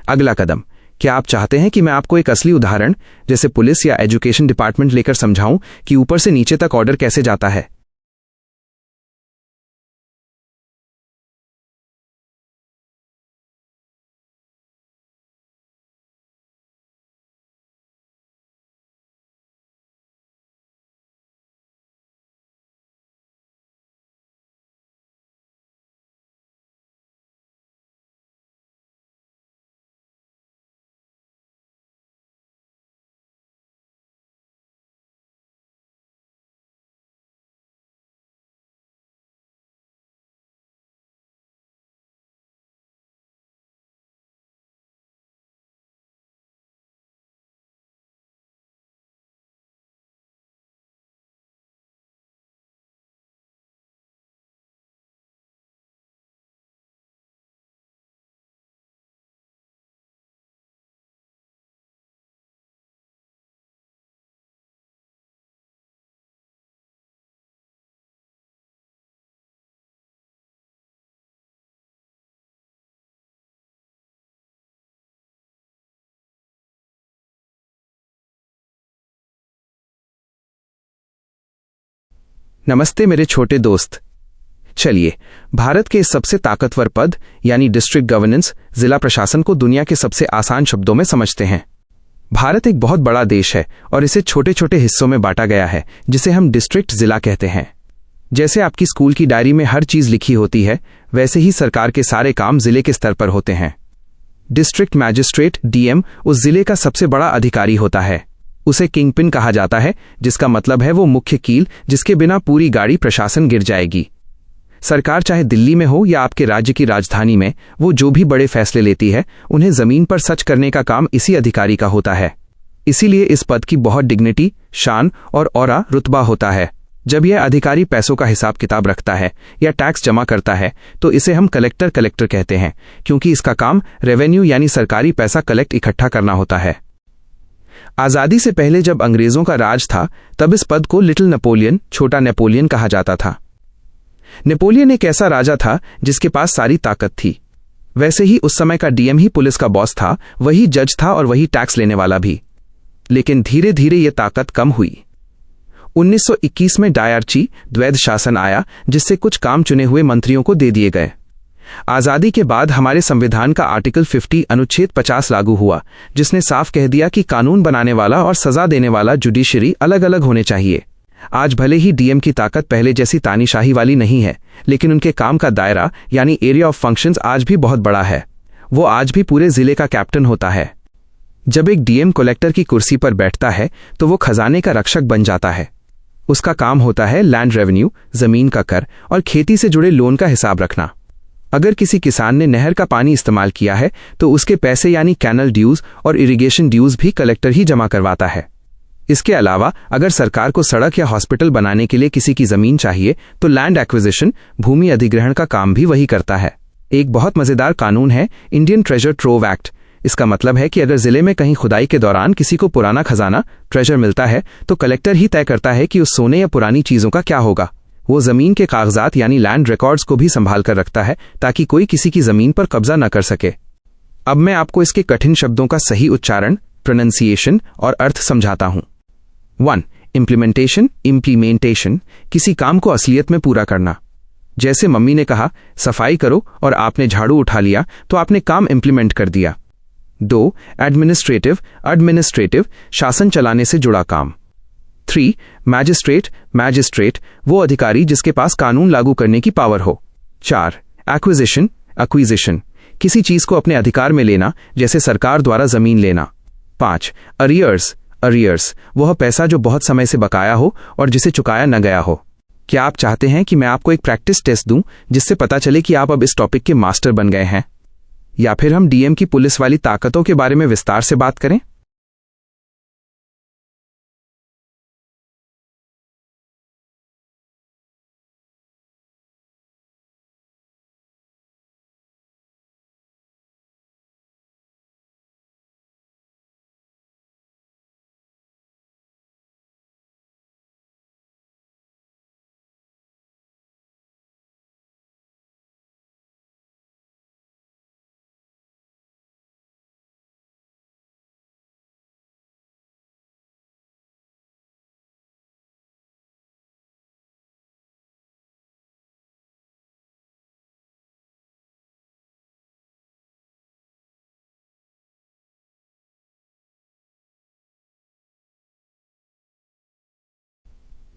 अगला कदम, क्या आप चाहते हैं कि मैं आपको एक असली उदाहरण जैसे पुलिस या एजुकेशन डिपार्टमेंट लेकर समझाऊं कि ऊपर से नीचे तक ऑर्डर कैसे जाता है? नमस्ते मेरे छोटे दोस्त। चलिए भारत के सबसे ताकतवर पद यानी डिस्ट्रिक्ट गवर्नेंस, जिला प्रशासन को दुनिया के सबसे आसान शब्दों में समझते हैं। भारत एक बहुत बड़ा देश है और इसे छोटे छोटे हिस्सों में बांटा गया है जिसे हम डिस्ट्रिक्ट, जिला कहते हैं। जैसे आपकी स्कूल की डायरी में हर चीज लिखी होती है, वैसे ही सरकार के सारे काम जिले के स्तर पर होते हैं। डिस्ट्रिक्ट मैजिस्ट्रेट, डीएम, उस जिले का सबसे बड़ा अधिकारी होता है। उसे किंगपिन कहा जाता है, जिसका मतलब है वो मुख्य कील जिसके बिना पूरी गाड़ी प्रशासन गिर जाएगी। सरकार चाहे दिल्ली में हो या आपके राज्य की राजधानी में, वो जो भी बड़े फैसले लेती है उन्हें जमीन पर सच करने का काम इसी अधिकारी का होता है। इसीलिए इस पद की बहुत डिग्निटी, शान और ऑरा, रुतबा होता है। जब यह अधिकारी पैसों का हिसाब किताब रखता है या टैक्स जमा करता है तो इसे हम कलेक्टर कहते हैं, क्योंकि इसका काम रेवेन्यू यानी सरकारी पैसा कलेक्ट, इकट्ठा करना होता है। आजादी से पहले जब अंग्रेजों का राज था तब इस पद को लिटिल नेपोलियन, छोटा नेपोलियन कहा जाता था। नेपोलियन एक ऐसा राजा था जिसके पास सारी ताकत थी। वैसे ही उस समय का डीएम ही पुलिस का बॉस था, वही जज था और वही टैक्स लेने वाला भी। लेकिन धीरे धीरे यह ताकत कम हुई। 1921 में डायरची, द्वैध शासन आया, जिससे कुछ काम चुने हुए मंत्रियों को दे दिए गए। आज़ादी के बाद हमारे संविधान का आर्टिकल 50 अनुच्छेद 50 लागू हुआ, जिसने साफ कह दिया कि कानून बनाने वाला और सजा देने वाला जुडिशरी अलग अलग होने चाहिए। आज भले ही डीएम की ताकत पहले जैसी तानीशाही वाली नहीं है, लेकिन उनके काम का दायरा यानी एरिया ऑफ फंक्शंस आज भी बहुत बड़ा है। वो आज भी पूरे जिले का कैप्टन होता है। जब एक डीएम कलेक्टर की कुर्सी पर बैठता है तो वो खजाने का रक्षक बन जाता है। उसका काम होता है लैंड रेवेन्यू, जमीन का कर और खेती से जुड़े लोन का हिसाब रखना। अगर किसी किसान ने नहर का पानी इस्तेमाल किया है तो उसके पैसे यानी कैनल ड्यूज और इरिगेशन ड्यूज भी कलेक्टर ही जमा करवाता है। इसके अलावा अगर सरकार को सड़क या हॉस्पिटल बनाने के लिए किसी की जमीन चाहिए तो लैंड एक्विजिशन, भूमि अधिग्रहण का काम भी वही करता है। एक बहुत मजेदार कानून है इंडियन ट्रेजर ट्रोव एक्ट। इसका मतलब है कि अगर जिले में कहीं खुदाई के दौरान किसी को पुराना खजाना ट्रेजर मिलता है तो कलेक्टर ही तय करता है कि उस सोने या पुरानी चीजों का क्या होगा। वो जमीन के कागजात यानी लैंड रिकॉर्ड्स को भी संभाल कर रखता है ताकि कोई किसी की जमीन पर कब्जा न कर सके। अब मैं आपको इसके कठिन शब्दों का सही उच्चारण, प्रोनंसिएशन और अर्थ समझाता हूं। 1. इम्प्लीमेंटेशन, किसी काम को असलियत में पूरा करना। जैसे मम्मी ने कहा सफाई करो और आपने झाड़ू उठा लिया तो आपने काम इम्प्लीमेंट कर दिया। 2. एडमिनिस्ट्रेटिव, शासन चलाने से जुड़ा काम। 3. मैजिस्ट्रेट, वो अधिकारी जिसके पास कानून लागू करने की पावर हो। 4. एक्विजिशन, किसी चीज को अपने अधिकार में लेना, जैसे सरकार द्वारा जमीन लेना। 5. अरियर्स, वह पैसा जो बहुत समय से बकाया हो और जिसे चुकाया न गया हो। क्या आप चाहते हैं कि मैं आपको एक प्रैक्टिस टेस्ट दूं जिससे पता चले कि आप अब इस टॉपिक के मास्टर बन गए हैं, या फिर हम डीएम की पुलिस वाली ताकतों के बारे में विस्तार से बात करें?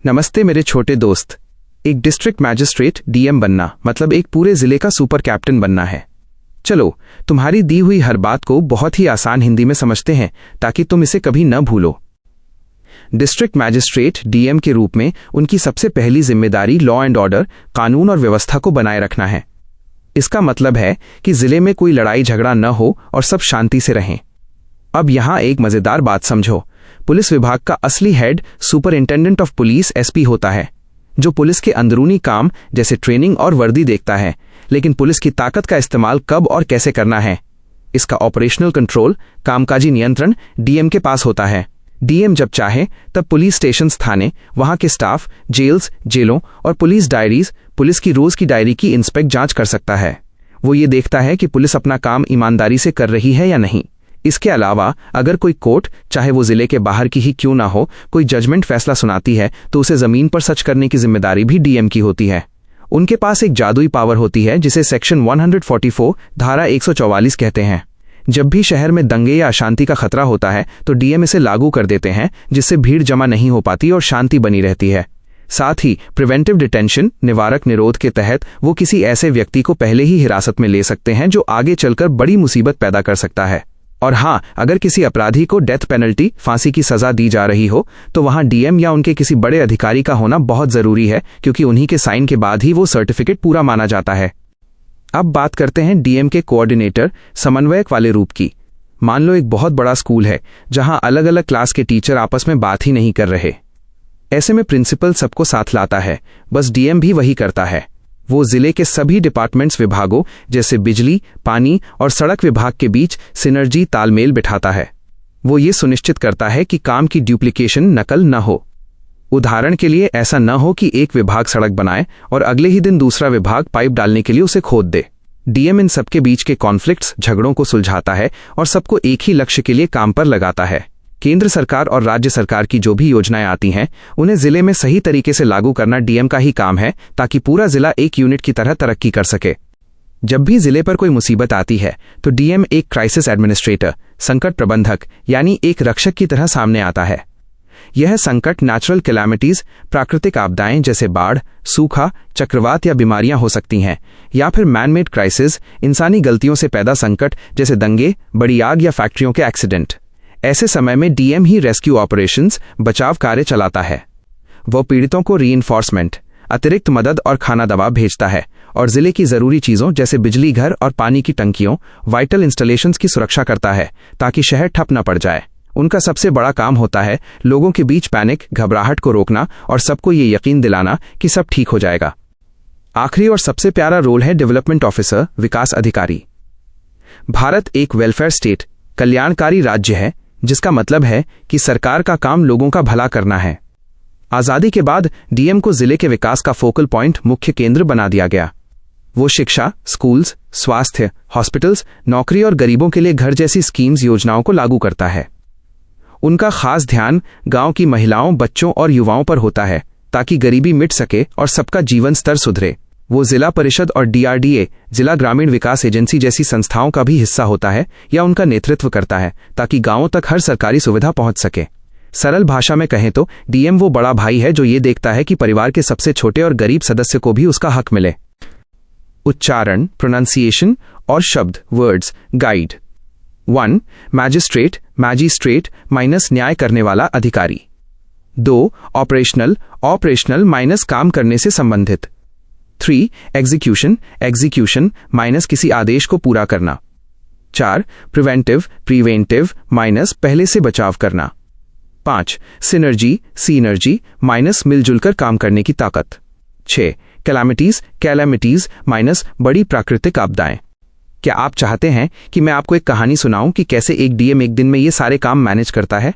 नमस्ते मेरे छोटे दोस्त। एक डिस्ट्रिक्ट मैजिस्ट्रेट डीएम बनना मतलब एक पूरे जिले का सुपर कैप्टन बनना है। चलो तुम्हारी दी हुई हर बात को बहुत ही आसान हिंदी में समझते हैं ताकि तुम इसे कभी न भूलो। डिस्ट्रिक्ट मैजिस्ट्रेट डीएम के रूप में उनकी सबसे पहली जिम्मेदारी लॉ एंड ऑर्डर, कानून और व्यवस्था को बनाए रखना है। इसका मतलब है कि जिले में कोई लड़ाई झगड़ा न हो और सब शांति से रहें। अब यहां एक मजेदार बात समझो। पुलिस विभाग का असली head superintendent of police SP होता है, जो पुलिस के अंदरूनी काम जैसे ट्रेनिंग और वर्दी देखता है, लेकिन पुलिस की ताकत का इस्तेमाल कब और कैसे करना है, इसका ऑपरेशनल कंट्रोल, कामकाजी नियंत्रण डीएम के पास होता है। डीएम जब चाहे तब पुलिस स्टेशन, थाने, वहां के स्टाफ, जेलों और पुलिस डायरीज, पुलिस की रोज की डायरी की इंस्पेक्ट जांच कर सकता है। वो ये देखता है कि पुलिस अपना काम ईमानदारी से कर रही है या नहीं। इसके अलावा अगर कोई कोर्ट, चाहे वो जिले के बाहर की ही क्यों ना हो, कोई जजमेंट फैसला सुनाती है तो उसे जमीन पर सच करने की जिम्मेदारी भी डीएम की होती है। उनके पास एक जादुई पावर होती है जिसे सेक्शन 144 धारा 144 कहते हैं। जब भी शहर में दंगे या अशांति का खतरा होता है तो डीएम इसे लागू कर देते हैं, जिससे भीड़ जमा नहीं हो पाती और शांति बनी रहती है। साथ ही प्रिवेंटिव डिटेंशन, निवारक निरोध के तहत वो किसी ऐसे व्यक्ति को पहले ही हिरासत में ले सकते हैं जो आगे चलकर बड़ी मुसीबत पैदा कर सकता है। और हाँ, अगर किसी अपराधी को डेथ पेनल्टी, फांसी की सजा दी जा रही हो तो वहां डीएम या उनके किसी बड़े अधिकारी का होना बहुत जरूरी है, क्योंकि उन्हीं के साइन के बाद ही वो सर्टिफिकेट पूरा माना जाता है। अब बात करते हैं डीएम के कोऑर्डिनेटर, समन्वयक वाले रूप की। मान लो एक बहुत बड़ा स्कूल है जहां अलग अलग क्लास के टीचर आपस में बात ही नहीं कर रहे। ऐसे में प्रिंसिपल सबको साथ लाता है, बस डीएम भी वही करता है। वो जिले के सभी डिपार्टमेंट्स, विभागों जैसे बिजली, पानी और सड़क विभाग के बीच सिनर्जी, तालमेल बिठाता है। वो ये सुनिश्चित करता है कि काम की ड्यूप्लीकेशन, नकल न हो। उदाहरण के लिए ऐसा न हो कि एक विभाग सड़क बनाए और अगले ही दिन दूसरा विभाग पाइप डालने के लिए उसे खोद दे। डीएम इन सबके बीच के कॉन्फ्लिक्ट्स, झगड़ों को सुलझाता है और सबको एक ही लक्ष्य के लिए काम पर लगाता है। केंद्र सरकार और राज्य सरकार की जो भी योजनाएं आती हैं उन्हें जिले में सही तरीके से लागू करना डीएम का ही काम है, ताकि पूरा जिला एक यूनिट की तरह तरक्की कर सके। जब भी जिले पर कोई मुसीबत आती है तो डीएम एक क्राइसिस एडमिनिस्ट्रेटर, संकट प्रबंधक यानी एक रक्षक की तरह सामने आता है। यह संकट नेचुरल कैलामिटीज, प्राकृतिक आपदाएं जैसे बाढ़, सूखा, चक्रवात या बीमारियां हो सकती हैं, या फिर मैनमेड क्राइसिस, इंसानी गलतियों से पैदा संकट जैसे दंगे, बड़ी आग या फैक्ट्रियों के एक्सीडेंट। ऐसे समय में डीएम ही रेस्क्यू ऑपरेशंस, बचाव कार्य चलाता है। वो पीड़ितों को रीइंफोर्समेंट, अतिरिक्त मदद और खाना दवा भेजता है और जिले की जरूरी चीजों जैसे बिजली घर और पानी की टंकियों, वाइटल इंस्टॉलेशंस की सुरक्षा करता है ताकि शहर ठप न पड़ जाए। उनका सबसे बड़ा काम होता है लोगों के बीच पैनिक, घबराहट को रोकना और सबको ये यकीन दिलाना कि सब ठीक हो जाएगा। आखिरी और सबसे प्यारा रोल है डेवलपमेंट ऑफिसर, विकास अधिकारी। भारत एक वेलफेयर स्टेट, कल्याणकारी राज्य है, जिसका मतलब है कि सरकार का काम लोगों का भला करना है। आजादी के बाद डीएम को जिले के विकास का फोकल पॉइंट, मुख्य केंद्र बना दिया गया। वो शिक्षा, स्कूल्स, स्वास्थ्य, हॉस्पिटल्स, नौकरी और गरीबों के लिए घर जैसी स्कीम्स, योजनाओं को लागू करता है। उनका खास ध्यान गांव की महिलाओं, बच्चों और युवाओं पर होता है ताकि गरीबी मिट सके और सबका जीवन स्तर सुधरे। वो जिला परिषद और डीआरडीए, जिला ग्रामीण विकास एजेंसी जैसी संस्थाओं का भी हिस्सा होता है या उनका नेतृत्व करता है ताकि गांवों तक हर सरकारी सुविधा पहुंच सके। सरल भाषा में कहें तो डीएम वो बड़ा भाई है जो ये देखता है कि परिवार के सबसे छोटे और गरीब सदस्य को भी उसका हक मिले। उच्चारण, प्रोनाउंसिएशन और शब्द, words, guide. 1. Magistrate, magistrate minus न्याय करने वाला अधिकारी। 2. ऑपरेशनल, ऑपरेशनल माइनस काम करने से संबंधित। 3. एग्जीक्यूशन, एग्जीक्यूशन माइनस किसी आदेश को पूरा करना। 4. प्रिवेंटिव, प्रिवेंटिव माइनस पहले से बचाव करना। 5. सिनर्जी, सीनर्जी माइनस मिलजुल कर काम करने की ताकत। 6. कैलामिटीज, कैलामिटीज माइनस बड़ी प्राकृतिक आपदाएं। क्या आप चाहते हैं कि मैं आपको एक कहानी सुनाऊं कि कैसे एक डीएम एक दिन में ये सारे काम मैनेज करता है?